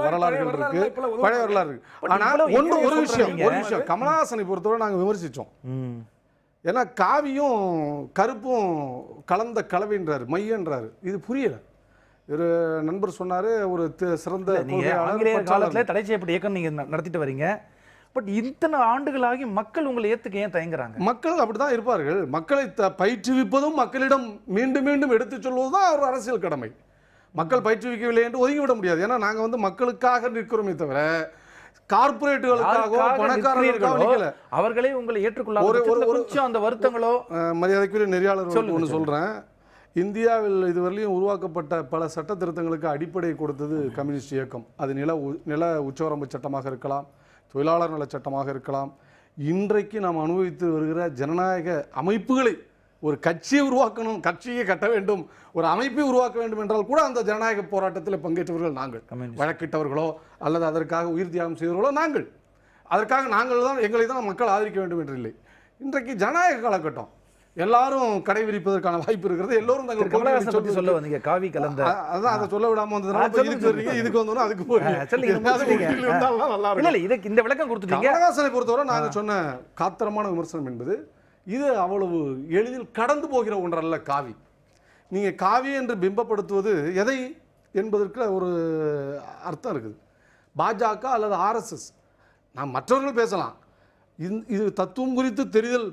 வரலாறுகள் இருக்கு, பழைய வரலாறு இருக்கு. ஆனால் ஒரு விஷயம் கமலஹாசனை பொறுத்தவரை நாங்கள் விமர்சித்தோம். ஏன்னா காவியும் கருப்பும் கலந்த கலவைன்றாரு, மையன்றாரு. இது புரியல. ஒரு நண்பர் சொன்னாரு, ஒரு சிறந்த காலத்தில் தடை செய்யப்பட்ட இயக்கம் நீங்க நடத்திட்டு வரீங்க. பட் இத்தனை ஆண்டுகளாகி மக்கள் உங்களை ஏத்துக்க ஏன் தயங்குறாங்க? மக்கள் அப்படிதான் இருப்பார்கள். மக்களை பயிற்றுவிப்பதும் மக்களிடம் மீண்டும் மீண்டும் எடுத்து சொல்வதுதான் ஒரு அரசியல் கடமை. மக்கள் பயிற்றுவிக்கவில்லை என்று ஒதுங்கிவிட முடியாது. ஏன்னா நாங்க வந்து மக்களுக்காக நிற்கிறோமே தவிர கார்பரேட்டுகளுக்காகவோ பணக்காரர்களுக்காக அவர்களே உங்களை ஏற்றுக்கொள்ள அந்த வருத்தங்களோ. மரியாதைக்குரிய நெறியாளர்கள் ஒன்று சொல்றேன், இந்தியாவில் இதுவரையிலும் உருவாக்கப்பட்ட பல சட்ட திருத்தங்களுக்கு அடிப்படை கொடுத்தது கம்யூனிஸ்ட் இயக்கம். அது நில உச்சவரம்பு சட்டமாக இருக்கலாம், தொழிலாளர் நல சட்டமாக இருக்கலாம். இன்றைக்கு நாம் அனுபவித்து வருகிற ஜனநாயக அமைப்புகளை, ஒரு கட்சியை உருவாக்கணும், கட்சியை கட்ட வேண்டும், ஒரு அமைப்பை உருவாக்க வேண்டும் என்றால் கூட அந்த ஜனநாயக போராட்டத்தில் பங்கேற்றவர்கள் நாங்கள். வழக்கிட்டவர்களோ அல்லது அதற்காக உயிர் தியாகம் செய்தவர்களோ நாங்கள். அதற்காக நாங்கள் தான், எங்களை தான் மக்கள் ஆதரிக்க வேண்டும் என்று இல்லை. இன்றைக்கு ஜனநாயக காலகட்டம், எல்லாரும் கடை விரிப்பதற்கான வாய்ப்பு இருக்கிறது. எல்லோரும் தங்கள் சொல்ல வந்தீங்க காவி கலந்த, அதான் அதை சொல்ல விடாம வந்ததுனால இதுக்கு வந்தோம், அதுக்கு இந்த விளக்கம் கொடுத்துட்டீங்க. கமலஹாசனை பொறுத்தவரை நாங்க சொன்ன காத்திரமான விமர்சனம் என்பது, இது அவ்வளவு எளிதில் கடந்து போகிற ஒன்றல்ல காவி. நீங்க காவி என்று பிம்பப்படுத்துவது எதை என்பதற்கு ஒரு அர்த்தம் இருக்குது. பாஜக அல்லது RSS, நான் மற்றவர்கள் பேசலாம், இது தத்துவம் குறித்து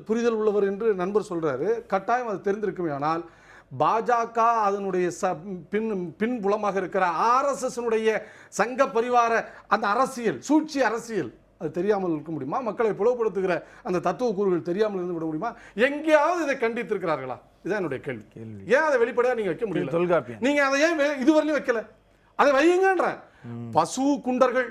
புரிதல் உள்ளவர் என்று நண்பர் சொல்றாரு. கட்டாயம் அது தெரிந்திருக்குமே. ஆனால் பாஜக அதனுடைய பின்புலமாக இருக்கிற RSS சங்க பரிவார அந்த அரசியல், சூழ்ச்சி அரசியல், அது தெரியாமல் இருக்க முடியுமா? மக்களை பிளவுபடுத்துகிற அந்த தத்துவ கூறுகள் தெரியாமல் இருந்து விட முடியுமா? எங்கேயாவது இதை கண்டித்திருக்கிறார்களா? இதுதான் என்னுடைய கேள்வி. ஏன் அதை வெளிப்படையா நீங்க வைக்க முடியல? தொல்காப்பியம் நீங்க அதை ஏன் இதுவரையிலும் வைக்கல? அதை வையுங்கன்ற. பசு குண்டர்கள்,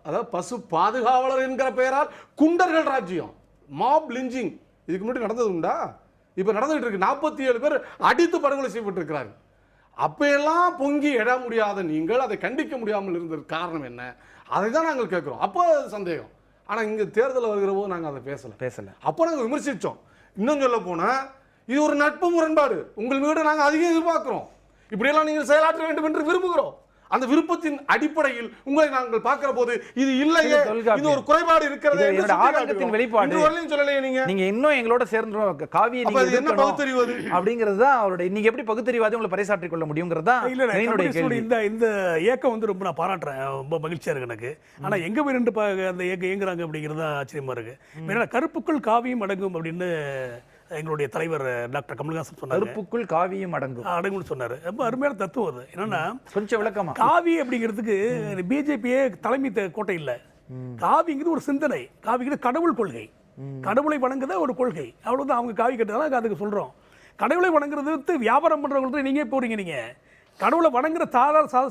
அதாவது பசு பாதுகாவலர் என்கிற பெயரால் குண்டர்கள் ராஜ்யம், மாப் லிஞ்சிங் இதுக்கு முன்னாடி நடந்தது உண்டா? இப்ப நடந்துட்டு இருக்கு. 47 பேர் அடித்து படுகொலை செய்யப்பட்டிருக்கிறார்கள். அப்பெல்லாம் பொங்கி எழ முடியாத நீங்கள் அதை கண்டிக்க முடியாமல் இருந்தது காரணம் என்ன? அதை தான் நாங்கள் கேட்கிறோம். அப்போ சந்தேகம். ஆனா இங்க தேர்தல் வருகிற போது நாங்கள் அதை பேசல. அப்போ நாங்கள் விமர்சிச்சோம். இன்னும் சொல்ல போனா இது ஒரு நட்பு முரண்பாடு. உங்கள் மீது நாங்கள் அதிகம் எதிர்பார்க்கிறோம். இப்படியெல்லாம் நீங்கள் செயலாற்ற வேண்டும் என்று விரும்புகிறோம். அந்த விருப்பத்தின் அடிப்படையில் உங்களை நாங்கள் பார்க்கிற போது இது இல்லையே, இது ஒரு குறைபாடு இருக்கிறது என்னோட ஆதங்கத்தின் வெளிப்பாடு. சொல்லலையே நீங்க இன்னும் எங்களோட சேர்ந்து காவியை நீங்க என்ன பகுத்தறிவது அப்படிங்கிறது தான் அவருடைய. நீங்க எப்படி பகுத்தறிவாதி உங்களை பறைசாற்றிக் கொள்ள முடியுங்கிறது தான் என்னுடைய கேள்வி. இந்த இயக்கம் வந்து ரொம்ப நான் பாராட்டுறேன், ரொம்ப மகிழ்ச்சியா இருக்கு எனக்கு. ஆனா எங்க போய் ரெண்டு அந்த இயக்கம் இயங்குறாங்க அப்படிங்கிறது தான் ஆச்சரியமா இருக்கு. ஏன்னா கருப்புக்குள் காவியும் அடங்கும் அப்படின்னு எங்களுடைய தலைவர் டாக்டர் கமலஹாசன் சொன்னார். கருப்புக்குள் காவியும் அடங்கும்னு சொன்னார். ரொம்ப அருமையான தத்துவம் அது. என்னன்னா கொஞ்சம் விளக்கமா, காவி அப்படிங்கிறதுக்கு பிஜேபியே தலைமை கோட்டை இல்லை. காவிங்கிறது ஒரு சிந்தனை, காவிங்கிறது கடவுள் கொள்கை, கடவுளை வணங்குத ஒரு கொள்கை, அவ்வளவுதான். அவங்க காவி கட்டுறதுனால அதுக்கு சொல்றோம். கடவுளை வணங்குறது வியாபாரம் பண்றவங்களுக்கு நீங்க போறீங்க. நீங்க கடவுளை வணங்குற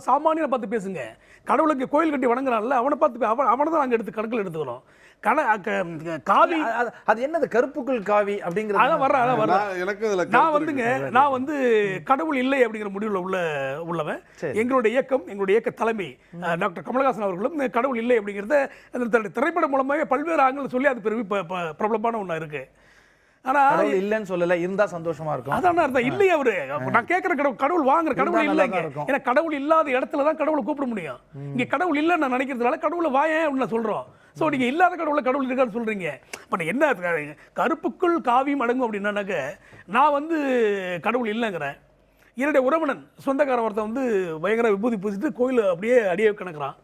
சாமானியனை பார்த்து பேசுங்க. கடவுளுக்கு கோயில் கட்டி வணங்குறான்ல அவனை பார்த்து அவனை தான் நாங்கள் எடுத்து கணக்கில் எடுத்துக்கிறோம். காவி அது என்னது கருப்புக்குள் காவி அப்படிங்கிறது? நான் வந்து கடவுள் இல்லை அப்படிங்கிற முடிவில் உள்ளவன். எங்களுடைய இயக்க தலைமை டாக்டர் கமலஹாசன் அவர்களும் கடவுள் இல்லை அப்படிங்கிறத அந்த திரைப்படம் மூலமாக பல்வேறு ஆங்கில சொல்லி அது பிரபலமான ஒன்றா இருக்கு. ஆனா இல்லன்னு சொல்லல, இருந்தா சந்தோஷமா இருக்கும். அதான் அர்த்தம். இல்லையே அவரு. நான் கேட்கிற கடவுள் வாங்குற கடவுள் இல்லைங்க. ஏன்னா கடவுள் இல்லாத இடத்துல தான் கடவுளை கூப்பிட முடியும். இங்க கடவுள் இல்லைன்னு நான் நினைக்கிறதுனால கடவுளை வாயேன் அப்படின்னு சொல்றோம். ஸோ நீங்கள் இல்லாத கடவுள் இருக்கான்னு சொல்கிறீங்க. பட் என்ன கருப்புக்குள் காவியம் அடங்கும் அப்படின்னாக்க, நான் வந்து கடவுள் இல்லைங்கிறேன். என்னுடைய உறவினன் சொந்தக்காரன் ஒருத்தன் வந்து பயங்கர விபூதி பூசிட்டு கோயில் அப்படியே அடியே கணக்குறான்.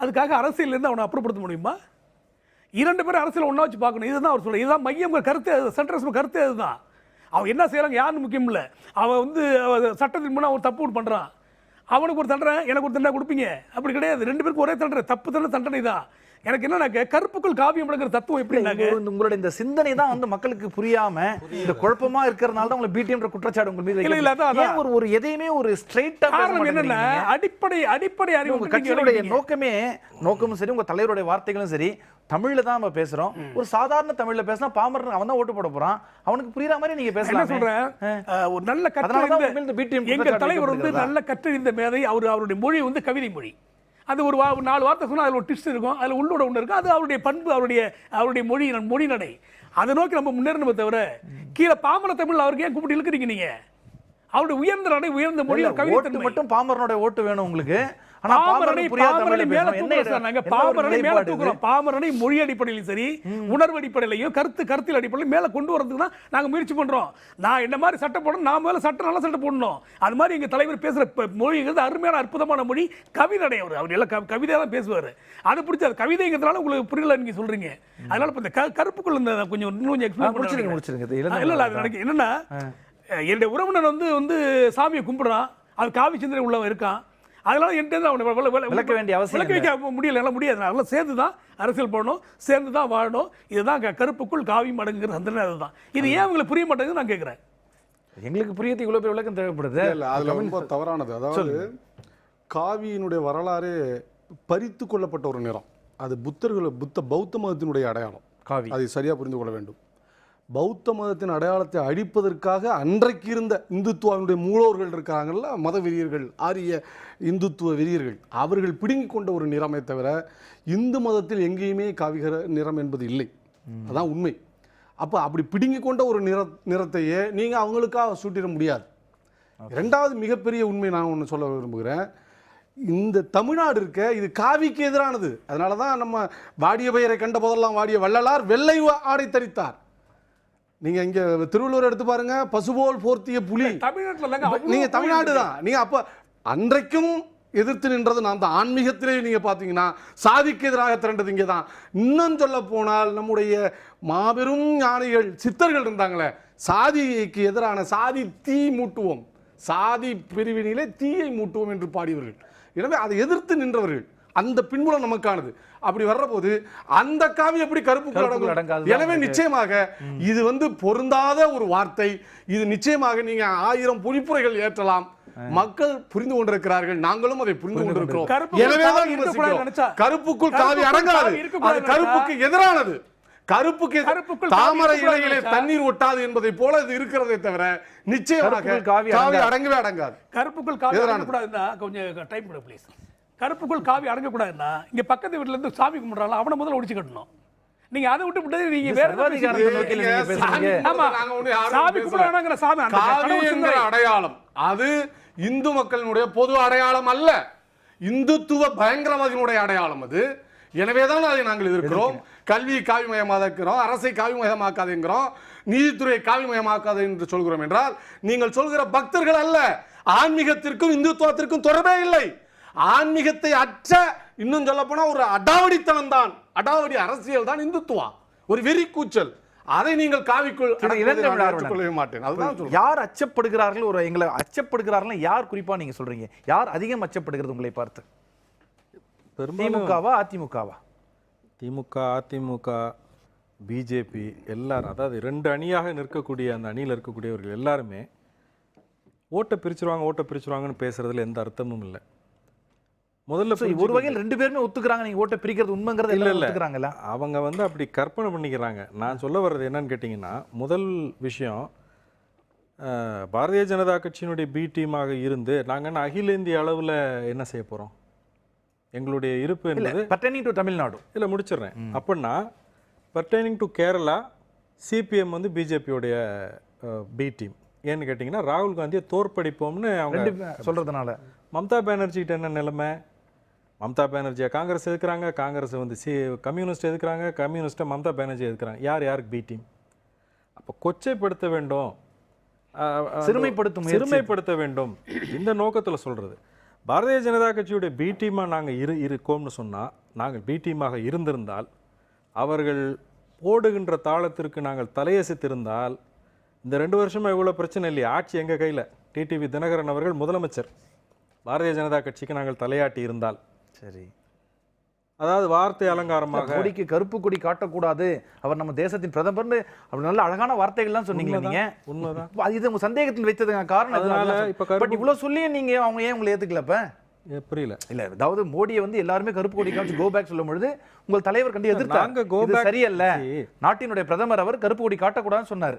அதுக்காக அரசியலேருந்து அவனை அப்புறப்படுத்த முடியுமா? 2 பேரும் அரசியல் ஒன்றா வச்சு பார்க்கணும். இதுதான் அவர் சொல்ல, இதுதான் மையம் கருத்து, சென்ட்ரஸ் கருத்து அதுதான். அவன் என்ன செய்யறாங்க யாருன்னு முக்கியம் இல்லை. அவன் வந்து சட்டத்தின் முன்னே ஒரு தப்பு பண்ணுறான், அவனுக்கு ஒரு தண்டனை எனக்கு ஒரு தண்டனை கொடுப்பீங்க, அப்படி கிடையாது. 2 பேருக்கும் ஒரே தண்டனை, தப்பு தண்டனை தான். எனக்கு என்னன்னாக்க கருப்புக்குள் காவியம் விளங்குற தத்துவம் எப்படின்னாக்க, உங்களுடைய இந்த சிந்தனை தான் வந்து மக்களுக்கு புரியாம இந்த குழப்பமா இருக்கிறதுனால தான் உங்களை பிடிஎம்ன்ற குற்றச்சாட்டு உங்க மீது இல்ல அதான் ஒரு எதையுமே ஒரு ஸ்ட்ரைட்டா காரணம் என்னன்னா அடிப்படை அறிவு உங்க கட்சியோட நோக்கமும் சரி, உங்க தலைவருடைய வார்த்தைகளும் சரி, தமிழ்ல தான் நம்ம பேசுறோம். ஒரு சாதாரண தமிழ்ல பேசினா பாமரன் அவன் தான் ஓட்டு போட போறான், அவனுக்கு புரியுற மாதிரி நீங்க பேசலாம். சொல்றேன், ஒரு நல்ல கற்றறிந்த எங்க தலைவர் வந்து நல்ல கற்றறிந்த மேதை. அவருடைய மொழி வந்து கவிதை மொழி. அது ஒரு 4 வார்த்தை சொன்னால் அதில் ஒரு டிஸ்ட் இருக்கும், அதில் உள்ளோட ஒன்று இருக்கும். அது அவருடைய பண்பு, அவருடைய மொழி நடை. அதை நோக்கி நம்ம முன்னேறணுமே தவிர கீழே பாமர தமிழ் அவருக்கு ஏன் கூப்பிட்டு இழுக்கிறீங்க நீங்க? அவருடைய உயர்ந்த நடை, உயர்ந்த மொழி, கவிதை மட்டும் பாமரனோட ஓட்டு வேணும் உங்களுக்கு. பாமரனை மொழி அடிப்படையிலும் சரி, உணர்வு அடிப்படையிலையும் கருத்தில் அடிப்படையிலும் மேல கொண்டு வரதுக்கு தான் நாங்க முயற்சி பண்றோம். நான் என்ன மாதிரி சட்டம் போடணும், நான் மேல நல்ல சட்டம் போடணும். அது மாதிரி எங்க தலைவர் பேசுற மொழிங்கிறது அருமையான அற்புதமான மொழி, கவிதை. அவர் எல்லாம் கவிதை தான் பேசுவாரு. அது பிடிச்ச கவிதைங்கிறதுனால உங்களுக்கு புரியல நீங்க சொல்றீங்க. அதனால இந்த கருப்புக்குள்ள இந்த கொஞ்சம் இன்னும் எக்ஸ்பிளைன் முடிச்சிருங்க. இல்ல அது என்னன்னா, என்னுடைய உறவினர் வந்து சாமியை கும்பிடுறான், அது காவி சிந்தனை உள்ளவன் இருக்கான். அதனால என்கிட்ட அவனை விளக்க வேண்டிய அவசியம் விளக்க வைக்க முடியல, எல்லாம் முடியாது. அதனால சேர்ந்து தான் அரசியல் பண்ணணும், சேர்ந்து தான் வாழணும். இதுதான் கருப்புக்குள் காவியம் அடங்குங்கிற அந்த அதுதான். இது ஏன் அவங்களுக்கு புரிய மாட்டேங்குது நான் கேட்குறேன். எங்களுக்கு புரியறதுக்கு இவ்வளோ பேர் விளக்கம் தேவைப்படுது. இல்லை, அதில் ரொம்ப தவறானது. அதாவது காவியினுடைய வரலாறு பறித்து கொள்ளப்பட்ட ஒரு நிறம். அது பௌத்த மதத்தினுடைய அடையாளம். காவி அதை சரியாக புரிந்து கொள்ள வேண்டும். பௌத்த மதத்தின் அடையாளத்தை அழிப்பதற்காக அன்றைக்கு இருந்த இந்துத்துவாவினுடைய மூலோர்கள் இருக்காங்கல்ல, மத வெறியர்கள், ஆரிய இந்துத்துவ வெறியர்கள், அவர்கள் பிடுங்கி கொண்ட ஒரு நிறமே தவிர இந்து மதத்தில் எங்கேயுமே காவிகர நிறம் என்பது இல்லை. அதான் உண்மை. அப்போ அப்படி பிடுங்கி கொண்ட ஒரு நிறத்தையே நீங்கள் அவங்களுக்காக சூட்டிட முடியாது. இரண்டாவது மிகப்பெரிய உண்மை நான் ஒன்று சொல்ல விரும்புகிறேன். இந்த தமிழ்நாடு இருக்க இது காவிக்கு எதிரானது. அதனால தான் நம்ம வாடிய பெயரை கண்ட போதெல்லாம் வாடிய வள்ளலார் வெள்ளை ஆடை தரித்தார். நீங்க இங்க திருவள்ளூர் எடுத்து பாருங்க, பசுபோல் போர்த்திய புலி. நீங்க தமிழ்நாடு தான். நீங்க அப்ப அன்றைக்கும் எதிர்த்து நின்றது நான் தான். ஆன்மீகத்திலே நீங்க பாத்தீங்கன்னா சாதிக்கு எதிராக திரண்டது இங்கே தான். இன்னும் சொல்ல போனால் நம்முடைய மாபெரும் ஞானிகள் சித்தர்கள் இருந்தாங்களே, சாதிக்கு எதிரான சாதி தீ மூட்டுவோம், சாதி பிரிவினிலே தீயை மூட்டுவோம் என்று பாடியவர்கள். எனவே அதை எதிர்த்து நின்றவர்கள். அந்த பின்புலம் நமக்கானது. அப்படி வர்ற போது அந்த காவி எப்படி கருப்புக்குள் அடங்காது? எனவே நிச்சயமாக இது பொருந்தாத ஒரு வார்த்தை. இது நிச்சயமாக நீங்க 1000 பொழிப்புரைகள் ஏற்றலாம், மக்கள் புரிந்து கொண்டிருக்கிறார்கள், நாங்களும் அதை புரிந்து கொண்டிருக்கிறோம். எனவேதான் கருப்புக்குள் காவி அடங்காது, அது கருப்புக்கு எதிரானது. கருப்புக்கு தாமரை இலையிலே தண்ணீர் ஒட்டாது என்பதை போல இது இருக்கிறதே தவிர நிச்சயமாக காவி அடங்கவே அடங்காது. கருப்புக்குள் காவி அடங்கக்கூடாதுன்னா கொஞ்சம் டைம் கொடு ப்ளீஸ். கருப்புக்குள் காவி அடங்கக்கூடாதுன்னா இங்க பக்கத்து வீட்டுல இருந்து சாமி கும்பிடுறாங்க, அவனை முதல்ல ஒழிச்சு கட்டணும். நீங்க அதை விட்டு நீங்க வேற அடையாளம். அது இந்து மக்களினுடைய பொது அடையாளம் அல்ல, இந்துத்துவ பயங்கரவாதியினுடைய அடையாளம் அது. எனவேதான் அதை நாங்கள் எதிர்க்கிறோம். கல்வியை காவிமயமாக்குறோம், அரசை காவிமயமாக்காதுங்கிறோம், நீதித்துறையை காவிமயமாக்காது என்று சொல்கிறோம். என்றால் நீங்கள் சொல்கிற பக்தர்கள் அல்ல. ஆன்மீகத்திற்கும் இந்துத்துவத்திற்கும் தொடர்பே இல்லை. ஆன்மீகத்தை அற்ற, இன்னும் சொல்ல போனா ஒரு அடாவடித்தனம் தான், அடாவடி அரசியல் தான் இந்துத்துவா, ஒரு வெறி கூச்சல். அதை நீங்கள் காவிக்குள் கொள்ளவே மாட்டேன். அதுதான் யார் அச்சப்படுகிறார்கள், ஒரு எங்களை அச்சப்படுகிறார்கள் யார் குறிப்பா நீங்க சொல்றீங்க? யார் அதிகம் அச்சப்படுகிறது உங்களை பார்த்து? திமுகவா அதிமுகவா? திமுக, அதிமுக, பிஜேபி எல்லாரும், அதாவது 2 அணியாக நிற்கக்கூடிய அந்த அணியில் இருக்கக்கூடியவர்கள் எல்லாருமே ஓட்டை பிரிச்சுருவாங்கன்னு பேசுறதுல எந்த அர்த்தமும் இல்லை. முதல்ல ஒரு வகையில் 2 பேருமே ஒத்துக்கிறாங்க, நீங்க ஓட்டை பிரிக்கிறது உண்மைங்கிறது இல்லை ஒத்துக்கிறாங்கல்ல. அவங்க அப்படி கற்பனை பண்ணிக்கிறாங்க. நான் சொல்ல வர்றது என்னன்னு கேட்டிங்கன்னா, முதல் விஷயம், பாரதிய ஜனதா கட்சியினுடைய பி டீமாக இருந்து நாங்கள் அகில இந்திய அளவில் என்ன செய்ய போகிறோம்? எங்களுடைய இருப்பு என்பது பர்டைனிங் டு தமிழ்நாடு இல்லை, முடிச்சிடுறேன். அப்படின்னா பர்டைனிங் டு கேரளா சிபிஎம் பிஜேபியோடைய பி டீம். ஏன்னு கேட்டிங்கன்னா, ராகுல் காந்தியை தோற்படிப்போம்னு அவங்க சொல்கிறதுனால. மம்தா பானர்ஜிகிட்ட என்ன நிலைமை? மம்தா பானர்ஜியை காங்கிரஸ் எதுக்குறாங்க, காங்கிரஸ் வந்து கம்யூனிஸ்ட் எதுக்குறாங்க, கம்யூனிஸ்ட்டை மம்தா பானர்ஜி எதுக்குறாங்க. யாருக்கு பி டீம்? அப்போ கொச்சைப்படுத்த வேண்டும், சிறுமைப்படுத்த வேண்டும், இந்த நோக்கத்தில் சொல்கிறது. பாரதிய ஜனதா கட்சியுடைய பி டீமாக நாங்கள் இருக்கோம்னு சொன்னால், நாங்கள் பி டீமாக இருந்திருந்தால், அவர்கள் போடுகின்ற தாளத்திற்கு நாங்கள் தலையசித்திருந்தால், இந்த 2 வருஷமாக இவ்வளோ பிரச்சனை இல்லையா? ஆட்சி எங்கள் கையில். டிடிவி தினகரன் அவர்கள் முதலமைச்சர். பாரதிய ஜனதா கட்சிக்கு நாங்கள் தலையாட்டி இருந்தால் சரி, அதாவது வார்த்தை அலங்காரமாக கொடிக்கு கருப்பு கொடி காட்டக்கூடாது, அவர் நம்ம தேசத்தின் பிரதமர்னு அப்படி நல்ல அழகான வார்த்தைகள்லாம் சொன்னீங்க. நீங்க உண்மைதான், இது உங்க சந்தேகத்தில் வைத்ததுங்க காரணம். அதனால இப்ப இவ்வளவு சொல்லி நீங்க அவங்க ஏன் உங்களை ஏத்துக்கலப்ப? புரியல. இல்ல, அதாவது மோடியை வந்து எல்லாருமே கருப்பு கொடி காமிச்சு கோ பேக் சொல்லும் பொழுது உங்கள் தலைவர் கண்டு எதிர்த்தாங்க. இது சரியல்ல, நாட்டினுடைய பிரதமர் அவர் கருப்பு கொடி காட்டக்கூடாதுன்னு சொன்னார்.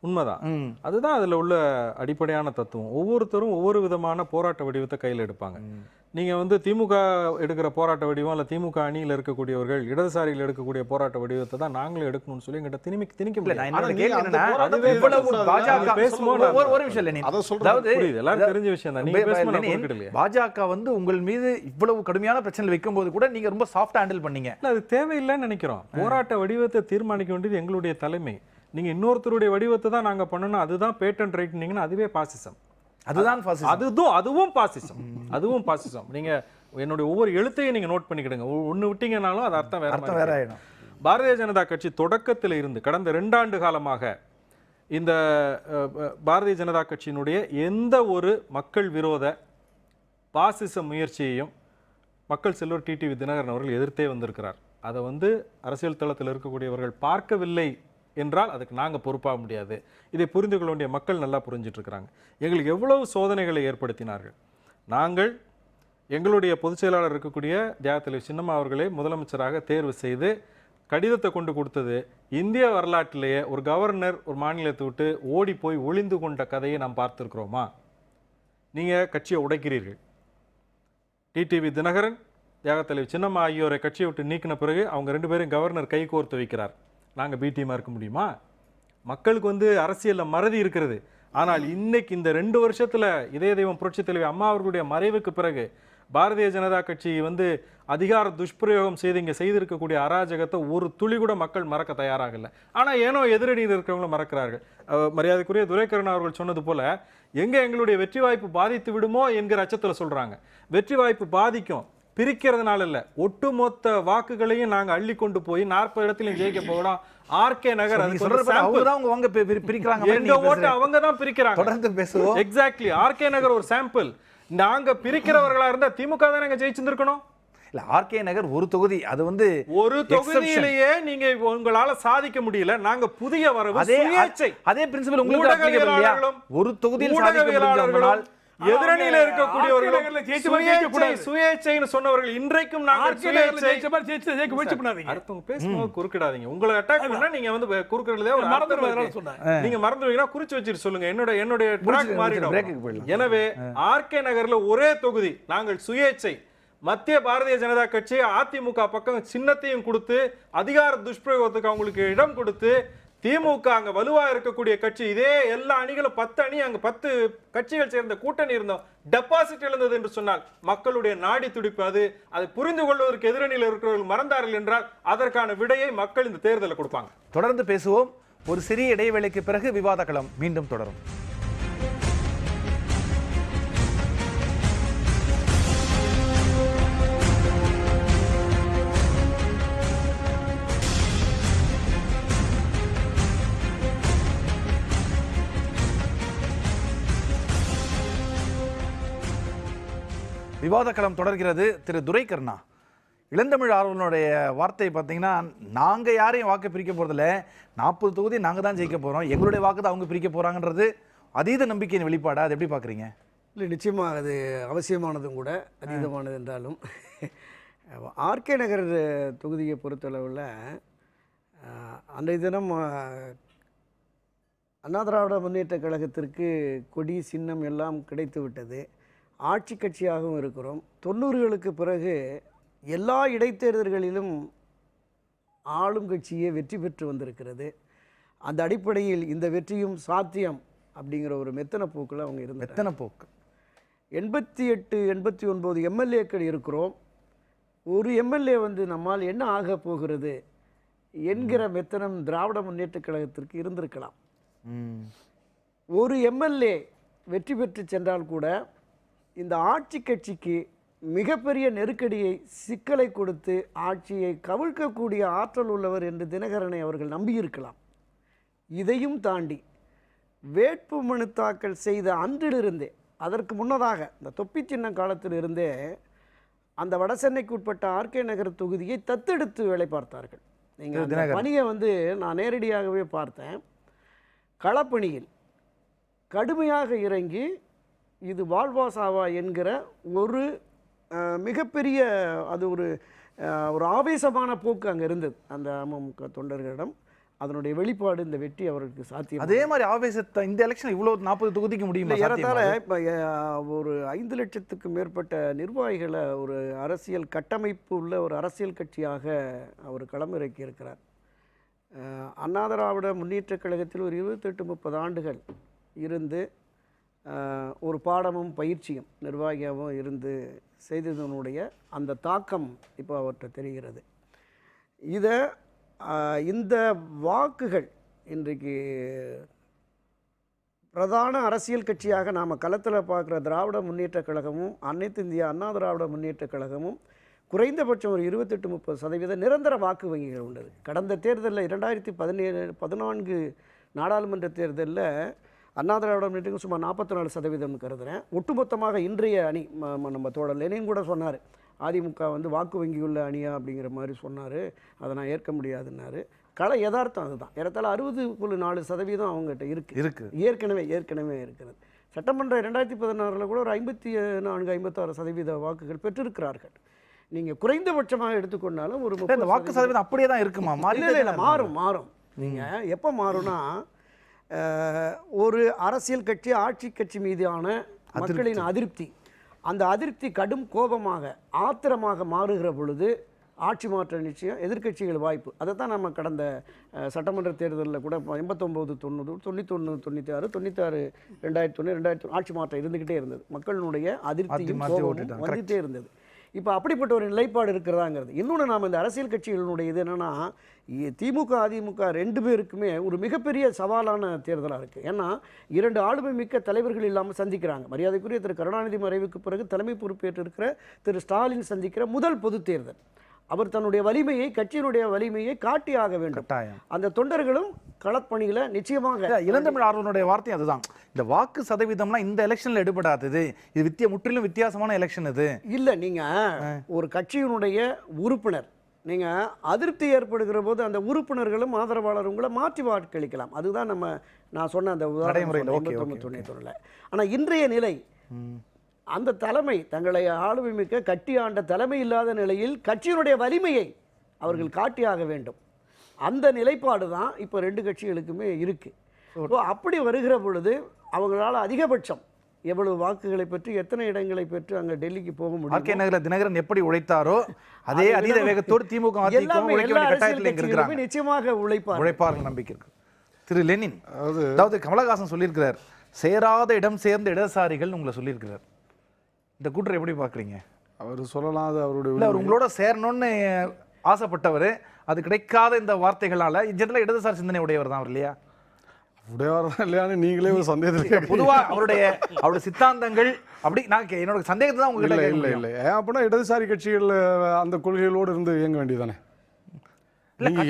உண்மைதான். அதுதான் அதுல உள்ள அடிப்படையான தத்துவம். ஒவ்வொருத்தரும் ஒவ்வொரு விதமான போராட்ட வடிவத்தை கையில் எடுப்பாங்க. நீங்க வந்து திமுக எடுக்கிற போராட்ட வடிவம் இல்ல திமுக அணியில் இருக்கக்கூடியவர்கள் இடதுசாரிகள் எடுக்கக்கூடிய போராட்ட வடிவத்தை தான் நாங்களும் எடுக்கணும்னு சொல்லி எங்கிட்ட திணிக்க முடியல. எல்லாரும் தெரிஞ்ச விஷயம் தான். பாஜக வந்து உங்கள் மீது இவ்வளவு கடுமையான பிரச்சனை வைக்கும் போது கூட நீங்க ரொம்ப சாஃப்டா ஹேண்டில் பண்ணீங்க. அது தேவையில்லைன்னு நினைக்கிறோம். போராட்ட வடிவத்தை தீர்மானிக்க வேண்டியது எங்களுடைய தலைமை. நீங்க இன்னொருத்தருடைய வடிவத்தை தான் நாங்க பண்ணணும், அதுதான் பேட்டன் ரைட்னீங்கன்னா அதுவே பாசிசம். அதுவும் பாசிசம். நீங்க என்னுடைய ஒவ்வொரு எழுத்தையும் நீங்க நோட் பண்ணிக்கிடுங்க. ஒன்னு விட்டீங்கனாலும் அது அர்த்தம் வேற ஆயிடும். பாரதிய ஜனதா கட்சி தொடக்கத்தில் இருந்து கடந்த 2 ஆண்டு காலமாக இந்த பாரதிய ஜனதா கட்சியினுடைய எந்த ஒரு மக்கள் விரோத பாசிச முயற்சியையும் மக்கள் செல்வர் டிடிவி தினகரன் அவர்கள் எதிர்த்தே வந்திருக்கிறார். அதை வந்து அரசியல் தளத்தில் இருக்கக்கூடியவர்கள் பார்க்கவில்லை என்றால் அதுக்கு நாங்கள் பொறுப்பாக முடியாது. இதை புரிந்து கொள்ள வேண்டிய மக்கள் நல்லா புரிஞ்சிட்டு இருக்கிறாங்க. எங்களுக்கு எவ்வளவு சோதனைகளை ஏற்படுத்தினார்கள். நாங்கள் எங்களுடைய பொதுச் செயலாளர் இருக்கக்கூடிய தியாகத்தலைவர் சின்னம்மா அவர்களே முதலமைச்சராக தேர்வு செய்து கடிதத்தை கொண்டு கொடுத்தது இந்திய வரலாற்றிலேயே ஒரு கவர்னர் ஒரு மாநிலத்தை விட்டு ஓடி போய் ஒளிந்து கொண்ட கதையை நாம் பார்த்துருக்கிறோமா? நீங்கள் கட்சியை உடைக்கிறீர்கள். டிடிவி தினகரன் தியாகத்தலைவர் சின்னம்மா ஆகியோரை கட்சியை விட்டு நீக்கின பிறகு அவங்க 2 பேரும் கவர்னர் கை கோர்த்து வைக்கிறார். நாங்கள் பி டீமாக இருக்க முடியுமா? மக்களுக்கு வந்து அரசியலில் மறதி இருக்கிறது. ஆனால் இன்னைக்கு இந்த 2 வருஷத்தில் இதய தெய்வம் புரட்சி தலைவி அம்மா அவர்களுடைய மறைவுக்கு பிறகு பாரதிய ஜனதா கட்சி வந்து அதிகார துஷ்பிரயோகம் செய்து இங்கே செய்திருக்கக்கூடிய அராஜகத்தை ஒரு துளி கூட மக்கள் மறக்க தயாராகல. ஆனால் ஏனோ எதிரணியில் இருக்கிறவங்களும் மறக்கிறார்கள். மரியாதைக்குரிய துரைக்கண்ணன் அவர்கள் சொன்னது போல எங்களுடைய வெற்றி வாய்ப்பு பாதித்து விடுமோ என்கிற அச்சத்தில் சொல்கிறாங்க. வெற்றி வாய்ப்பு பாதிக்கும், பிரிக்கிறதுனால இல்ல, ஒட்டுமொத்த வாக்குகளையும் நாங்க அள்ளி கொண்டு போய் 40 இடத்திலும் ஜெயிக்க போறோம். ஆர்கே நகர் அவங்க தான் பிரிக்கிறாங்க. தொடர்ந்து பேசுவோம். எக்ஸாக்ட்லி, ஆர்கே நகர் ஒரு சாம்பிள். நாங்க பிரிக்கிறவர்களா இருந்தா திமுக தான் நாங்க ஜெயிச்சிருக்கணும். இல்ல, ஆர்கே நகர் ஒரு தொகுதி, அது வந்து ஒரு தொகுதியிலேயே நீங்க உங்களால சாதிக்க முடியல. நாங்க புதிய வரவு அதே பிரின்சிபல் உங்களுக்கு அப்ளிகபிள் இல்லையா? ஒரு தொகுதியில் சாதிக்க முடியலனால் எதிரணியில இருக்கக்கூடியவர்கள் சுயேச்சைன்னு சொன்னவர்கள் இன்றைக்கும் பேசும்போது குறுக்கிடாதீங்க. உங்களை அட்டாக் பண்ணா நீங்க வந்து குறுக்கிறதுல நீங்க மறந்துடுவீங்கன்னா குறிச்சு வச்சுட்டு சொல்லுங்க. என்னுடைய ட்ராக் மாறிடும். எனவே ஆர்கே நகர்ல ஒரே தொகுதி நாங்கள் சுயேச்சை. மத்திய பாரதிய ஜனதா கட்சி அதிமுக பக்கம் சின்னத்தையும் கொடுத்து அதிகார துஷ்பிரயோகத்துக்கு அவங்களுக்கு இடம் கொடுத்து திமுக அங்க வலுவா இருக்கக்கூடிய கட்சி, இதே எல்லா அணிகளும் 10 அணி அங்க 10 கட்சிகள் சேர்ந்த கூட்டணி இருந்தோம், டெபாசிட் இழந்தது என்று சொன்னால் மக்களுடைய நாடி துடிப்பு அது. அதை புரிந்து கொள்வதற்கு எதிரணியில் இருக்கிறவர்கள் மறந்தார்கள் என்றால் அதற்கான விடையை மக்கள் இந்த தேர்தலில் கொடுப்பாங்க. தொடர்ந்து பேசுவோம். ஒரு சிறிய இடைவேளைக்கு பிறகு விவாத களம் மீண்டும் தொடரும். விவாத களம் தொடர்கிறது. திரு துரைக்கண்ணா, இளந்தமிழ் ஆர்வலனுடைய வார்த்தை பார்த்தீங்கன்னா, நாங்கள் யாரையும் வாக்கு பிரிக்க போகிறதில்ல, 40 தொகுதி நாங்கள் தான் ஜெயிக்க போகிறோம், எங்களுடைய வாக்கு தான் அவங்க பிரிக்க போகிறாங்கன்றது அதீத நம்பிக்கையின் வெளிப்பாடா? அது எப்படி பார்க்குறீங்க? இல்லை, நிச்சயமாக அது அவசியமானதும் கூட, அதீதமானது என்றாலும் ஆர்கே நகர் தொகுதியை பொறுத்தளவில் அன்றைய தினம் அண்ணா திராவிட முன்னேற்ற கழகத்திற்கு கொடி சின்னம் எல்லாம் கிடைத்து விட்டது. ஆட்சி கட்சியாகவும் இருக்கிறோம். 90களுக்கு பிறகு எல்லா இடைத்தேர்தல்களிலும் ஆளும் கட்சியே வெற்றி பெற்று வந்திருக்கிறது. அந்த அடிப்படையில் இந்த வெற்றியும் சாத்தியம் அப்படிங்கிற ஒரு மெத்தன போக்கில் அவங்க இருந்தாங்க. மெத்தன போக்கு. 88 89 எம்எல்ஏக்கள் இருக்கிறோம். ஒரு எம்எல்ஏ வந்து நம்மால் என்ன ஆக போகிறது என்கிற மெத்தனம் திராவிட முன்னேற்றக் கழகத்திற்கு இருந்திருக்கலாம். ஒரு எம்எல்ஏ வெற்றி பெற்று சென்றால் கூட இந்த ஆட்சி கட்சிக்கு மிகப்பெரிய நெருக்கடியை, சிக்கலை கொடுத்து ஆட்சியை கவிழ்க்கக்கூடிய ஆற்றல் உள்ளவர் என்று தினகரனை அவர்கள் நம்பியிருக்கலாம். இதையும் தாண்டி வேட்புமனு தாக்கல் செய்த அன்றிலிருந்தே, அதற்கு முன்னதாக இந்த தொப்பி சின்ன காலத்திலிருந்தே அந்த வடசென்னைக்கு உட்பட்ட ஆர்கே நகர் தொகுதியை தத்தெடுத்து வேலை பார்த்தார்கள். நீங்கள் அந்த பணியை வந்து நான் நேரடியாகவே பார்த்தேன். களப்பணியில் கடுமையாக இறங்கி இது வாழ்வாசாவா என்கிற ஒரு மிகப்பெரிய அது ஒரு ஆவேசமான போக்கு அங்கே இருந்தது அந்த அமமுக தொண்டர்களிடம். அதனுடைய வெளிப்பாடு இந்த வெற்றி அவருக்கு சாத்தியம். அதே மாதிரி ஆவேசத்தை இந்த எலெக்ஷன் இவ்வளவு 40 தொகுதிக்கு முடியுமா? ஏறத்தாழ இப்போ ஒரு 5 லட்சத்துக்கு மேற்பட்ட நிர்வாகிகளை ஒரு அரசியல் கட்டமைப்பு உள்ள ஒரு அரசியல் கட்சியாக அவர் களமிறக்கி இருக்கிறார். அண்ணா திராவிட முன்னேற்றக் கழகத்தில் ஒரு 28-30 ஆண்டுகள் இருந்து ஒரு பாடமும் பயிற்சியும் நிர்வாகியாகவும் இருந்து செய்ததனுடைய அந்த தாக்கம் இப்போ அவர்கிட்ட தெரிகிறது. இந்த வாக்குகள் இன்றைக்கு பிரதான அரசியல் கட்சியாக நாம் களத்தில் பார்க்குற திராவிட முன்னேற்றக் கழகமும் அனைத்து இந்திய அண்ணா திராவிட முன்னேற்றக் கழகமும் குறைந்தபட்சம் ஒரு 28-30% நிரந்தர வாக்கு வங்கிகள் உள்ளது. கடந்த தேர்தலில் 2014 நாடாளுமன்ற தேர்தலில் அண்ணா திராவிட முன்னேற்றம் சுமார் 44% கருதுகிறேன். ஒட்டுமொத்தமாக இன்றைய அணி நம்ம தோழர் லெனின் கூட சொன்னார், அதிமுக வந்து வாக்கு வங்கி உள்ள அணியா அப்படிங்கிற மாதிரி சொன்னார். அதை நான் ஏற்க முடியாதுன்னாரு. கள யதார்த்தம் அதுதான். ஏறத்தாழ 60.4% அவங்ககிட்ட இருக்குது. ஏற்கனவே இருக்கிறது. சட்டமன்ற 2016 கூட ஒரு 54-56% வாக்குகள் பெற்றிருக்கிறார்கள். நீங்கள் குறைந்தபட்சமாக எடுத்துக்கொண்டாலும் ஒரு வாக்கு சதவீதம் அப்படியே தான் இருக்குமா? இல்லை, மாறும். நீங்கள் எப்போ மாறும்னா, ஒரு அரசியல் கட்சி ஆட்சி கட்சி மீதான மக்களின் அதிருப்தி, அந்த அதிருப்தி கடும் கோபமாக ஆத்திரமாக மாறுகிற பொழுது ஆட்சி மாற்ற நிச்சயம், எதிர்க்கட்சிகள் வாய்ப்பு. அதை தான் நம்ம கடந்த சட்டமன்ற தேர்தலில் கூட 89, 90, 91, 96, 96, 2001, 2001 ஆட்சி மாற்றம் இருந்துக்கிட்டே இருந்தது. மக்களுடைய அதிருப்தியும் கோபமும் வந்துகிட்டே இருந்தது. இப்போ அப்படிப்பட்ட ஒரு நிலைப்பாடு இருக்கிறதாங்கிறது. இன்னொன்று, நாம் இந்த அரசியல் கட்சிகளுடைய இது என்னென்னா, திமுக அதிமுக 2 பேருக்குமே ஒரு மிகப்பெரிய சவாலான தேர்தலாக இருக்குது. ஏன்னா 2 ஆளுமை மிக்க தலைவர்கள் இல்லாமல் சந்திக்கிறாங்க. மரியாதைக்குரிய திரு கருணாநிதி மறைவுக்கு பிறகு தலைமை பொறுப்பேற்று இருக்கிற திரு ஸ்டாலின் சந்திக்கிற முதல் பொது தேர்தல். அவர் தன்னுடைய வலிமையை, கட்சியினுடைய வலிமையை காட்டியாக வேண்டும். அந்த தொண்டர்களும் களப்பணியில் நிச்சயமாக இளந்தமிழ் ஆர்வனுடைய வார்த்தை அதுதான். இந்த வாக்கு சதவீதம்லாம் இந்த எலெக்ஷனில் எடுபடாதது. இது முற்றிலும் வித்தியாசமான எலெக்ஷன். இது இல்லை, நீங்கள் ஒரு கட்சியினுடைய உறுப்பினர், நீங்கள் அதிருப்தி ஏற்படுகிற போது அந்த உறுப்பினர்களும் ஆதரவாளரும் கூட மாற்றி வாக்களிக்கலாம். அதுதான் நான் சொன்ன அந்த உதாரணம். ஆனால் இன்றைய நிலை, அந்த தலைமை தங்களை ஆளுமை மிக்க கட்டி ஆண்ட தலைமை இல்லாத நிலையில் கட்சியினுடைய வலிமையை அவர்கள் காட்டியாக வேண்டும். அந்த நிலைப்பாடு தான் இப்போ 2 கட்சிகளுக்குமே இருக்கு. அப்படி வருகிற பொழுது அவங்களால அதிகபட்சம் எவ்வளவு வாக்குகளை பெற்று எத்தனை இடங்களை பெற்று அங்கே டெல்லிக்கு போக முடியும். ஆர்கே நகரில் தினகரன் எப்படி உழைத்தாரோ அதே அதீத வேகத்தோடு திமுக நிச்சயமாக உழைப்பார்கள் நம்பிக்கை இருக்கு. திரு லெனின், அதாவது கமலஹாசன் சொல்லியிருக்கிறார், சேராத இடம் சேர்ந்த இடதுசாரிகள் உங்களை சொல்லியிருக்கிறார். இந்த கூற்றை எப்படி பார்க்குறீங்க? அவர் சொல்லலாம், அது அவருடைய உங்களோட சேரணும்னு ஆசைப்பட்டவர், அது கிடைக்காத இந்த வார்த்தைகளால ஜெனரலாக இடதுசாரி சிந்தனை உடையவர் தான் அவர் இல்லையா? உடையவர் தான் இல்லையான்னு நீங்களே ஒரு சந்தேகத்தில் பொதுவாக அவருடைய சித்தாந்தங்கள் அப்படி நான் என்னோட சந்தேகத்தை தான் உங்ககிட்ட இல்லை அப்படின்னா இடதுசாரி கட்சிகள் அந்த கொள்கைகளோடு இருந்து இயங்க வேண்டியதானே. நீங்க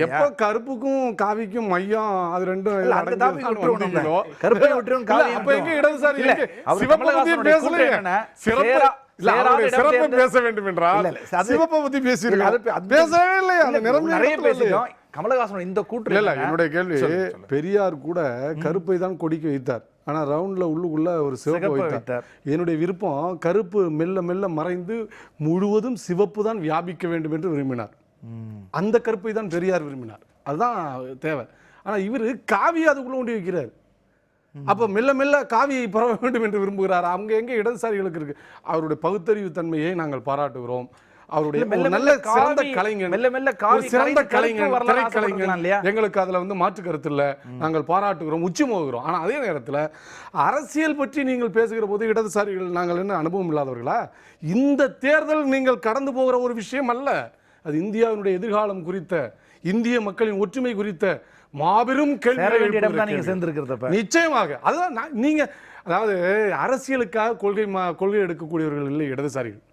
எப்போ கருப்புக்கும் காவிக்கும் மையம் அது ரெண்டும் சிறப்பு பேச வேண்டும் என்றால் சிவப்பை பத்தி பேசவே இல்லையா? கமலஹாசன் இந்த கூற்று இல்ல. என்னுடைய கேள்வி, பெரியார் கூட கருப்பை தான் கொடிக்க வைத்தார், ஆனா ரவுண்ட்ல உள்ளுக்குள்ள ஒரு சிவப்பு வைத்தார். என்னுடைய விருப்பம் கருப்பு மெல்ல மெல்ல மறைந்து முழுவதும் சிவப்பு தான் வியாபிக்க வேண்டும் என்று விரும்பினார். அந்த கருப்பை தான் பெரியார் விரும்பினார். அதுதான் தேவை. ஆனா இவரு காவியை அதுக்குள்ள கொண்டு வைக்கிறார். அப்ப மெல்ல மெல்ல காவியை பரவ வேண்டும் என்று விரும்புகிறார். அவங்க எங்க இடதுசாரிகளுக்கு இருக்கு. அவருடைய பகுத்தறிவு தன்மையை நாங்கள் பாராட்டுகிறோம். அவருடைய மெல்ல ஒரு நல்ல மெல்ல சிறந்த காவி- கலைஞன், மெல்ல மெல்ல ஒரு காவி சிறந்த கரைந்து கலைஞன், வரலாறு திரைக்கலைஞன் ஆசைப்பட்டிருக்கலாம் இல்லையா? எங்களுக்கு அதுல வந்து மாற்று கருத்து இல்ல, நாங்கள் பாராட்டுகிறோம், உச்சி மோகுகிறோம். ஆனா அதே நேரத்துல அரசியல் பற்றி நீங்கள் பேசுகிற போது இடதுசாரிகள் நாங்கள் என்ன அனுபவம் இல்லாதவர்களா? இந்த தேர்தல் நீங்கள் கடந்து போகிற ஒரு விஷயம் அல்ல. அது இந்தியாவினுடைய எதிர்காலம் குறித்த, இந்திய மக்களின் ஒற்றுமை குறித்த மாபெரும் சேர வேண்டிய இடம் தான் நீங்க கேள்வி. சேர்ந்திருக்கிறதப்ப. நிச்சயமாக அதுதான் நீங்க, அதாவது அரசியலுக்காக கொள்கை எடுக்கக்கூடியவர்கள் இல்லை இடதுசாரிகள்.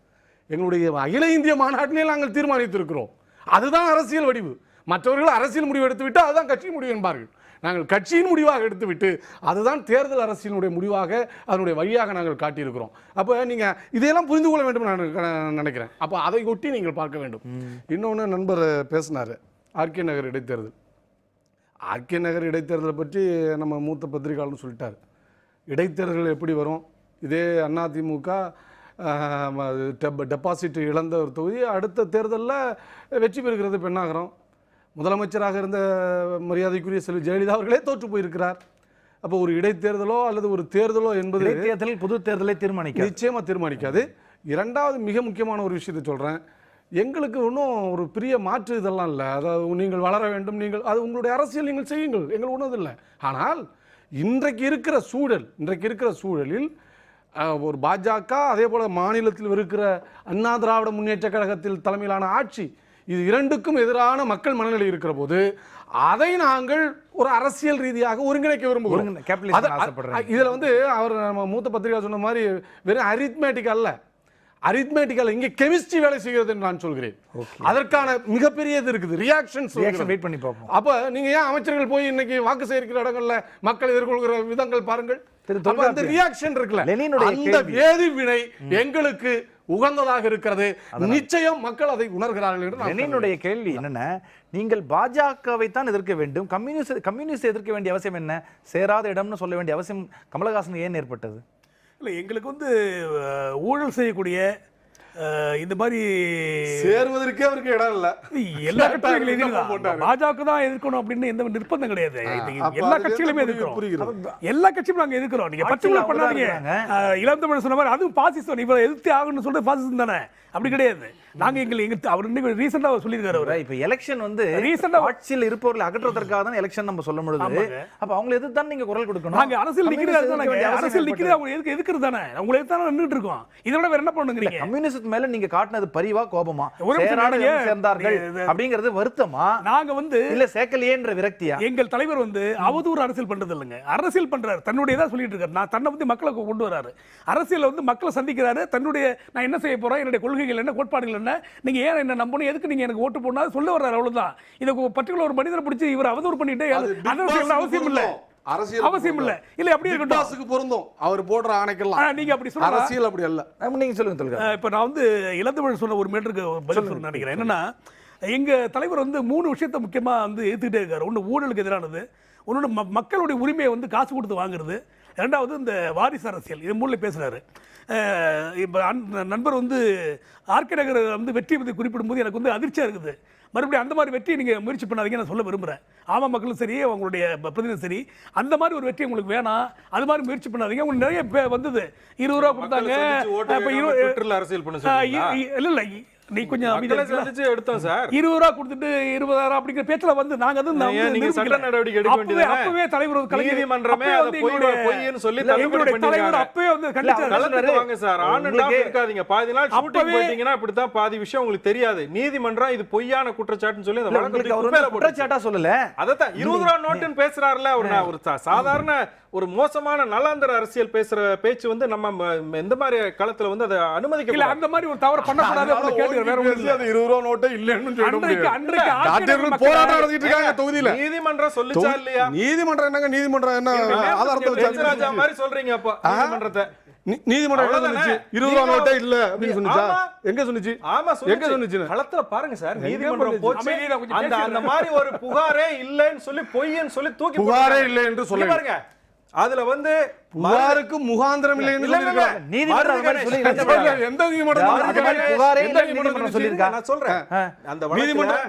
எங்களுடைய அகில இந்திய மாநாட்டிலே நாங்கள் தீர்மானித்திருக்கிறோம். அதுதான் அரசியல் வடிவு. மற்றவர்கள் அரசியல் முடிவு எடுத்துவிட்டு அதுதான் கட்சி முடிவு என்பார்கள். நாங்கள் கட்சியின் முடிவாக எடுத்துவிட்டு அதுதான் தேர்தல் அரசியலுடைய முடிவாக, அதனுடைய வழியாக நாங்கள் காட்டியிருக்கிறோம். அப்போ நீங்கள் இதையெல்லாம் புரிந்து கொள்ள வேண்டும் நான் நினைக்கிறேன். அப்போ அதை ஒட்டி நீங்கள் பார்க்க வேண்டும். இன்னொன்று நண்பர் பேசினார், ஆர்கே நகர் இடைத்தேர்தல். ஆர்கே நகர் இடைத்தேர்தலை பற்றி நம்ம மூத்த பத்திரிகையாளர்னு சொல்லிட்டார். இடைத்தேர்தல் எப்படி வரும்? இதே அதிமுக டெபாசிட் இழந்த ஒரு தொகுதி அடுத்த தேர்தலில் வெற்றி பெறுகிறது பெண்ணாகரம். முதலமைச்சராக இருந்த மரியாதைக்குரிய செல்வி ஜெயலலிதா அவர்களே தோற்று போயிருக்கிறார். அப்போ ஒரு இடைத்தேர்தலோ அல்லது ஒரு தேர்தலோ என்பது இடைத்தேர்தல் பொது தேர்தலை தீர்மானிக்க நிச்சயமாக தீர்மானிக்காது. இரண்டாவது மிக முக்கியமான ஒரு விஷயத்தை சொல்கிறேன். எங்களுக்கு ஒன்றும் ஒரு பெரிய மாற்று இதெல்லாம் இல்லை. அதாவது நீங்கள் வளர வேண்டும், நீங்கள் அது உங்களுடைய அரசியல் நீங்கள் செய்யுங்கள், எங்களுக்கு ஒன்றும் இல்லை. ஆனால் இன்றைக்கு இருக்கிற சூழலில் ஒரு பாஜக, அதே போல் மாநிலத்தில் இருக்கிற அண்ணா திராவிட முன்னேற்ற கழகத்தில் தலைமையிலான ஆட்சி, இது இரண்டுக்கும் எதிரான மக்கள் மனநிலை இருக்கிற போது அதை நாங்கள் ஒரு அரசியல் ரீதியாக ஒருங்கிணைக்க விரும்புகிறோம். இதில் வந்து அவர் நம்ம மூத்த பத்திரிகை சொன்ன மாதிரி வெறும் அரித்மேட்டிக் அல்ல, இங்கே கெமிஸ்ட்ரி வேலை செய்கிறது என்று நான் சொல்கிறேன். அதற்கான மிகப்பெரியது இருக்குது, ரியாக்ஷன்ஸ். வெயிட் பண்ணி பார்ப்போம். அப்ப நீங்க ஏன் அமைச்சர்கள் போய் இன்னைக்கு வாக்கு சேகரிக்கிற இடங்கள்ல மக்கள் எதிர்கொள்கிற விதங்கள் பாருங்கள். அந்த ரியாக்ஷன் இருக்குல்ல, அந்த வேதி வினை எங்களுக்கு உகந்ததாக இருக்கிறது. நிச்சயம் மக்கள் அதை உணர்கிறார்கள் என்று என்னுடைய கேள்வி என்னன்னா, நீங்கள் பாஜகவை தான் எதிர்க்க வேண்டும், கம்யூனிஸ்ட் எதிர்க்க வேண்டிய அவசியம் என்ன? சேராத இடம்னு சொல்ல வேண்டிய அவசியம் கமலஹாசன் ஏன் ஏற்பட்டது? இல்லை, எங்களுக்கு வந்து ஊழல் செய்யக்கூடிய இந்த மாதிரி சேருவதற்கே அவருக்கு இடம் இல்ல. எல்லா கட்சிகளும் பாஜக தான் எதிர்க்கணும் அப்படின்னு எந்த நிர்பந்தம் கிடையாது. எல்லா கட்சிகளுமே எதிர்க்கிறோம், எல்லா கட்சியும் நாங்க எதிர்க்கிறோம். நீங்க பர்டிகுலர் பண்ணாதீங்க. இளம் தமிழ் சொன்ன மாதிரி அதுவும் பாசிசம், இவரை எதிர்த்து ஆகணும்னு சொல்றது பாசிசம் தானே? அப்படி கிடையாது. நாங்க எங்க அவர் இன்னைக்கு ரீசெண்டா சொல்லியிருக்காரு. அவர் இப்ப எலெக்ஷன் வந்து ரீசெண்டா ஆட்சியில் இருப்பவர்களை அகற்றுவதற்காக தான் எலெக்ஷன் நம்ம சொல்ல முடியுது. அப்ப அவங்க எதிர்த்து தான் நீங்க குரல் கொடுக்கணும். நாங்க அரசியல் நிக்கிறது தானே, அரசியல் நிக்கிறது அவங்க எதுக்கு எதிர்க்கிறது தானே, அவங்களை எதிர்த்து தானே நின்னுட்டு இருக்கோம். இதோட வேற என்ன பண்ணுங்கறீங்க? கம்யூனிஸ்ட் மேல நீங்க காட்டினது பரிவா கோபமா, சேர்ந்தார்கள் அப்படிங்கிறது வருத்தமா, நாங்க வந்து இல்ல சேக்கலையேன்ற விரக்தியா? எங்கள் தலைவர் வந்து அவதூறு அரசியல் பண்றது இல்லைங்க, அரசியல் பண்றாரு. தன்னுடையதா சொல்லிட்டு இருக்காரு. நான் தன்னை வந்து மக்களை கொண்டு வராரு, அரசியல் வந்து மக்களை சந்திக்கிறாரு. தன்னுடைய நான் என்ன செய்ய போறேன், என்னுடைய கொள்கைகள் என்ன, கோட்பாடுகள் என்ன, நீங்க ஏன் என்ன நம்பணும், எதுக்கு நீங்க எனக்கு ஓட்டு போடணும் சொல்ல வர்றாரு. அவ்வளவுதான். இதை பர்டிகுலர் ஒரு மனிதரை பிடிச்சி இவர் அவதூறு பண்ணிட்டு அவசியம் இல்ல, அவசியம் இல்ல. இல்ல அப்படியே இருக்கட்டும், பொருந்தும் அவர் போடுற ஆணைக்கெல்லாம். நீங்க அப்படி சொல்ல அரசியல் அப்படி அல்ல. நீங்க சொல்லுங்க. இப்ப நான் வந்து இளந்தமிழ் சொன்ன ஒரு மேட்டருக்கு பதில் சொல்ல நினைக்கிறேன். என்னன்னா, எங்க தலைவர் வந்து 3 விஷயத்தை முக்கியமா வந்து ஏத்துக்கிட்டே இருக்காரு. ஒண்ணு ஊழலுக்கு எதிரானது, ஒன்னொன்று மக்களுடைய உரிமையை வந்து காசு கொடுத்து வாங்குறது, ரெண்டாவது இந்த வாரிசு அரசியல். இது மூணுல பேசுறாரு. இப்போ நண்பர் வந்து ஆர்கே நகர் வந்து வெற்றி பற்றி குறிப்பிடும்போது எனக்கு வந்து அதிர்ச்சியாக இருக்குது. மறுபடியும் அந்த மாதிரி வெற்றியை நீங்கள் முயற்சி பண்ணாதீங்க நான் சொல்ல விரும்புகிறேன். ஆமாம், மக்களும் சரி, அவங்களுடைய பிரதிநிதி சரி, அந்த மாதிரி ஒரு வெற்றி உங்களுக்கு வேணாம், அது மாதிரி முயற்சி பண்ணாதீங்க. உங்களுக்கு நிறைய வந்தது, 20 ரூபா கொடுத்தாங்க. இல்லை நீ கொஞ்சம் எடுத்தோம் சார், 20 ரூபா கொடுத்துட்டு 20,000 அப்படிங்கிற பேச்சுல வந்து நாங்க நீங்க சட்ட நடவடிக்கை எடுக்க வேண்டியது. அப்பவே தலைவர் நீதிமன்றமே அதை பொய்ன்னு சொல்லி எங்களுடைய தலைவர் அப்பவே வந்து கண்டிச்சாங்க சார். ஆன் அண்ட் ஆஃப் இருக்காதீங்க. பாதி நாள் ஷூட்டிங் போயிட்டீங்கன்னா இப்படிதான் பாதி விஷயம் உங்களுக்கு தெரியாது. நீதிமன்றம் இது பொய்யான குற்றச்சாட்டுன்னு சொல்லி அந்த வழக்கு குற்றச்சாட்டா சொல்லல. அதத்தான் 20 ரூபா நோட்டுன்னு பேசுறாருல அவர். ஒரு சாதாரண ஒரு மோசமான நல்லாந்தர அரசியல் பேசுற பேச்சு வந்து நம்ம எந்த மாதிரி களத்துல வந்து அதை அனுமதிக்க இல்ல. அந்த மாதிரி ஒரு தவறு பண்ணக்கூடாது. வேற ஒண்ணும் இல்ல. 20 ரூபா நோட்டே இல்லன்னு சொல்ல முடியாது. போராட்டம் நடத்திட்டு இருக்காங்க தொகுதியில. நீதிமன்றம் சொல்லிச்சா இல்லையா? நீதிமன்றம் என்னங்க, நீதிமன்றம் என்ன ஆதாரத்தை வச்சு ராஜா மாதிரி சொல்றீங்க? அப்ப நீதிமன்றத்தை நீதிமன்றம் என்ன சொன்னுச்சு? 20 ரூபா நோட்டே இல்ல அப்படின்னு சொன்னுச்சா? எங்க சொன்னுச்சு? ஆமா, எங்க சொன்னுச்சு? களத்துல பாருங்க சார், நீதிமன்றம் போச்சு. அந்த மாதிரி ஒரு புகாரே இல்லன்னு சொல்லி பொய்ன்னு சொல்லி தூக்கி புகாரே இல்லை என்று சொல்ல பாருங்க. அதுல வந்து புகாருக்கு முகாந்திரம் இல்லை என்று சொல்லிருக்காங்க. நீதிமன்றம் எந்த நீதிமன்றம் சொல்லிருக்கா? நான் சொல்றேன், அந்த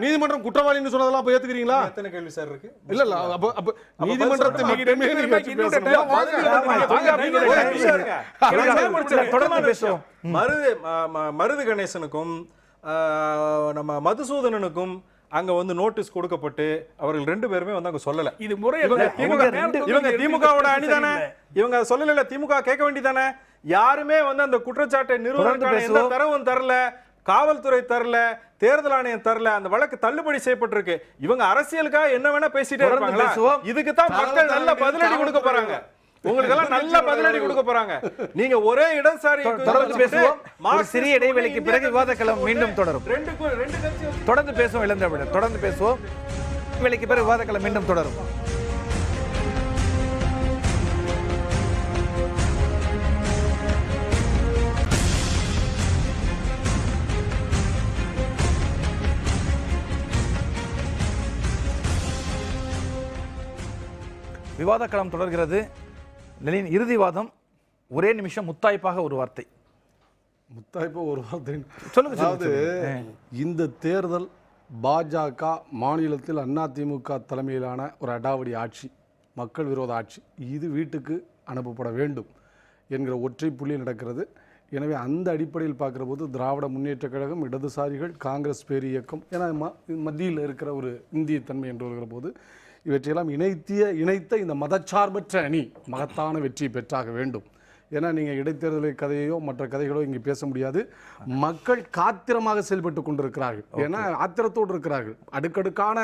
நீதிமன்றம் குற்றவாளின்னு சொன்னதெல்லாம் அப்ப ஏத்துக்கிறீங்களா? எத்தனை கேள்வி சார் இருக்கு? இல்ல இல்ல, அப்ப நீதிமன்றத்தை மட்டுமே மருது கணேசனுக்கும் நம்ம மதுசூதனனுக்கும் அங்க வந்து நோட்டீஸ் கொடுக்கப்பட்டு அவர்கள் 2 பேருமே வந்து அங்க சொல்லல. இது முறை இவங்க திமுகவோட அணி தானே, இவங்க சொல்லல, திமுக கேட்க வேண்டியதானே. யாருமே வந்து அந்த குற்றச்சாட்டை நிறுவனத்துக்கான எந்த தரவும் தரல, காவல்துறை தரல, தேர்தல் ஆணையம் தரல, அந்த வழக்கு தள்ளுபடி செய்யப்பட்டிருக்கு. இவங்க அரசியலுக்காக என்ன வேணா பேசிட்டே இருப்பாங்களா? இதுக்கு தான் மக்கள் நல்ல பதிலடி கொடுக்க போறாங்க. உங்களுக்கு எல்லாம் நல்ல பதிலடி கொடுக்க போறாங்க. நீங்க ஒரே இடசாரி தொடர்ந்து பேசுவோம். ஒரு சிறிய இடைவெளிக்கு பிறகு விவாதக்களம் மீண்டும் தொடரும். தொடர்ந்து பேசுவோம். இளந்திராவிடர் தொடர்ந்து பேசுவோம். இடைவெளிக்கு பிறகு விவாதக்களம் மீண்டும் தொடரும். விவாதக்களம் தொடர்கிறது. லெனின் இறுதி வாதம். ஒரே நிமிஷம் முத்தாய்ப்பாக ஒரு வார்த்தை. முத்தாய்ப்பா ஒரு வார்த்தை சொல்லுங்க. அதாவது இந்த தேர்தல் பாஜக மாநிலத்தில் அதிமுக தலைமையிலான ஒரு அடாவடி ஆட்சி, மக்கள் விரோத ஆட்சி, இது வீட்டுக்கு அனுப்பப்பட வேண்டும் என்கிற ஒற்றை புள்ளி நடக்கிறது. எனவே அந்த அடிப்படையில் பார்க்குற போது திராவிட முன்னேற்றக் கழகம், இடதுசாரிகள், காங்கிரஸ் பேர் இயக்கம், ஏன்னா மத்தியில் இருக்கிற ஒரு இந்திய தன்மை என்று வருகிற போது இவற்றையெல்லாம் இணைத்த இந்த மதச்சார்பற்ற அணி மகத்தான வெற்றி பெற்றாக வேண்டும். ஏன்னா நீங்கள் இடைத்தேர்தலை கதையோ மற்ற கதைகளோ இங்கே பேச முடியாது. மக்கள் காத்திரமாக செயல்பட்டு கொண்டிருக்கிறார்கள். ஏன்னா ஆத்திரத்தோடு இருக்கிறார்கள். அடுக்கடுக்கான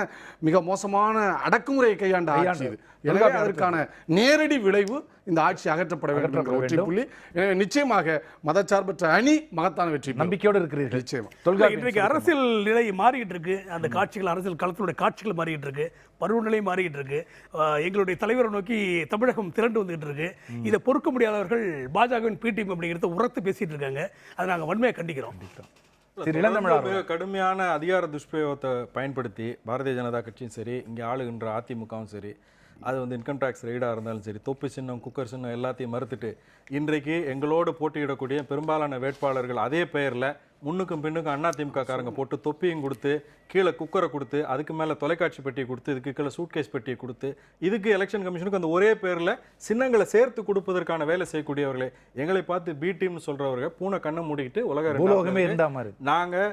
மிக மோசமான அடக்குமுறையை கையாண்ட ஆட்சி இது. எனவே அதற்கான நேரடி விளைவு இந்த ஆட்சி அகற்றப்பட வேண்டும் ஒற்றை புள்ளி. எனவே நிச்சயமாக மதச்சார்பற்ற அணி மகத்தான வெற்றி நம்பிக்கையோடு இருக்கிறீர்கள். நிச்சயமா இன்றைக்கு அரசியல் நிலை மாறிக்கிட்டு இருக்கு. அந்த காட்சிகள், அரசியல் களத்தினுடைய காட்சிகள் மாறிக்கிட்டு இருக்கு. பருவநிலை மாறிக்கிட்டு இருக்கு. எங்களுடைய தலைவரை நோக்கி தமிழகம் திரண்டு வந்துகிட்டு இருக்கு. இதை பொறுக்க முடியாதவர்கள் பாஜகவின் பிடிஎம் அப்படிங்கிறத உரத்து பேசிட்டு இருக்காங்க. அதை நாங்கள் வன்மையாக கண்டிக்கிறோம். மிக கடுமையான அதிகார துஷ்பிரயோகத்தை பயன்படுத்தி பாரதிய ஜனதா கட்சியும் சரி, இங்கே ஆளுகின்ற அதிமுகவும் சரி, அது வந்து இன்கம் டேக்ஸ் ரெய்டாக இருந்தாலும் சரி, தொப்பி சின்னம், குக்கர் சின்னம் எல்லாத்தையும் மறுத்துட்டு இன்றைக்கு எங்களோடு போட்டியிடக்கூடிய பெரும்பாலான வேட்பாளர்கள் அதே பெயரில் முன்னுக்கும் பின்னுக்கும் அதிமுக காரங்க போட்டு தொப்பியும் கொடுத்து, கீழே குக்கரை கொடுத்து, அதுக்கு மேலே தொலைக்காட்சி பெட்டியை கொடுத்து, இதுக்கு கீழே சூட்கேஸ் பெட்டியை கொடுத்து, இதுக்கு எலெக்ஷன் கமிஷனுக்கு அந்த ஒரே பேரில் சின்னங்களை சேர்த்து கொடுப்பதற்கான வேலை செய்யக்கூடியவர்களே. எங்களை பார்த்து பி டீம்னு சொல்றவர்கள் பூனை கண்ணை மூடிக்கிட்டு உலக நாங்கள்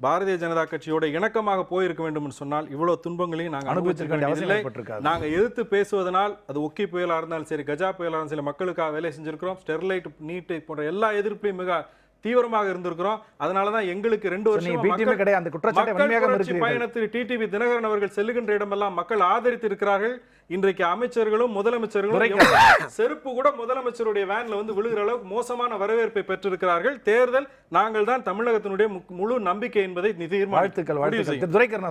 பாரதிய ஜனதா கட்சியோட இணக்கமாக போயிருக்க வேண்டும் சொன்னால் இவ்வளவு துன்பங்களையும் நாங்கள் அனுபவிச்சிருக்கோம். நாங்கள் எதிர்த்து பேசுவதனால் அது ஒக்கி புயலாக இருந்தாலும் சரி, கஜா புயலாக இருந்தாலும் சரி, மக்களுக்காக வேலை செஞ்சிருக்கிறோம். ஸ்டெர்லைட், நீட்டு போன்ற எல்லா எதிர்ப்புலையும் மிக தீவிரமாக இருந்திருக்கிறோம். அதனாலதான் எங்களுக்கு 2 வருஷம் பயணத்தில் டிடிவி தினகரன் அவர்கள் செல்லுகின்ற இடமெல்லாம் மக்கள் ஆதரித்து இருக்கிறார்கள். இன்றைக்கு அமைச்சர்களும் முதலமைச்சர்களும் செருப்பு கூட முதலமைச்சருடைய வேன்ல வந்து விழுகிற அளவுக்கு மோசமான வரவேற்பை பெற்றிருக்கிறார்கள். தேர்தல் நாங்கள் தான் தமிழகத்தினுடைய முழு நம்பிக்கை என்பதை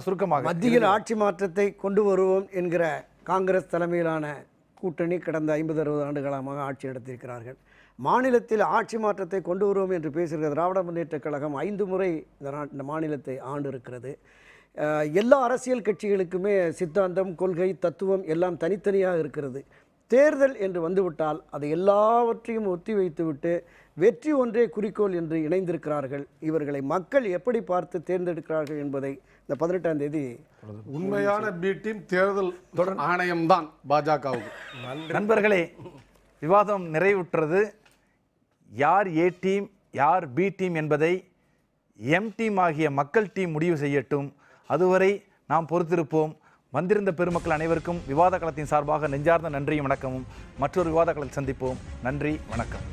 சுருக்கமாக மத்தியில் ஆட்சி மாற்றத்தை கொண்டு வருவோம் என்கிற காங்கிரஸ் தலைமையிலான கூட்டணி கடந்த 50-60 ஆண்டுகாலமாக ஆட்சி நடத்தியிருக்கிறார்கள். மாநிலத்தில் ஆட்சி மாற்றத்தை கொண்டு வருவோம் என்று பேசுகிற திராவிட முன்னேற்றக் கழகம் 5 முறை இந்த மாநிலத்தை ஆண்டு இருக்கிறது. எல்லா அரசியல் கட்சிகளுக்குமே சித்தாந்தம், கொள்கை, தத்துவம் எல்லாம் தனித்தனியாக இருக்கிறது. தேர்தல் என்று வந்துவிட்டால் அதை எல்லாவற்றையும் ஒத்தி வைத்துவிட்டு வெற்றி ஒன்றே குறிக்கோள் என்று இணைந்திருக்கிறார்கள். இவர்களை மக்கள் எப்படி பார்த்து தேர்ந்தெடுக்கிறார்கள் என்பதை இந்த 18ஆம் தேதி உண்மையான பி டீம் தேர்தல் ஆணையம் தான் பாஜகவுக்கு. நண்பர்களே, விவாதம் நிறைவுற்றது. யார் ஏ டீம், யார் பி டீம் என்பதை எம் டீம் ஆகிய மக்கள் டீம் முடிவு செய்யட்டும். அதுவரை நாம் பொறுத்திருப்போம். வந்திருந்த பெருமக்கள் அனைவருக்கும் விவாத களத்தின் சார்பாக நெஞ்சார்ந்த நன்றியும் வணக்கமும். மற்றொரு விவாத களத்தில் சந்திப்போம். நன்றி, வணக்கம்.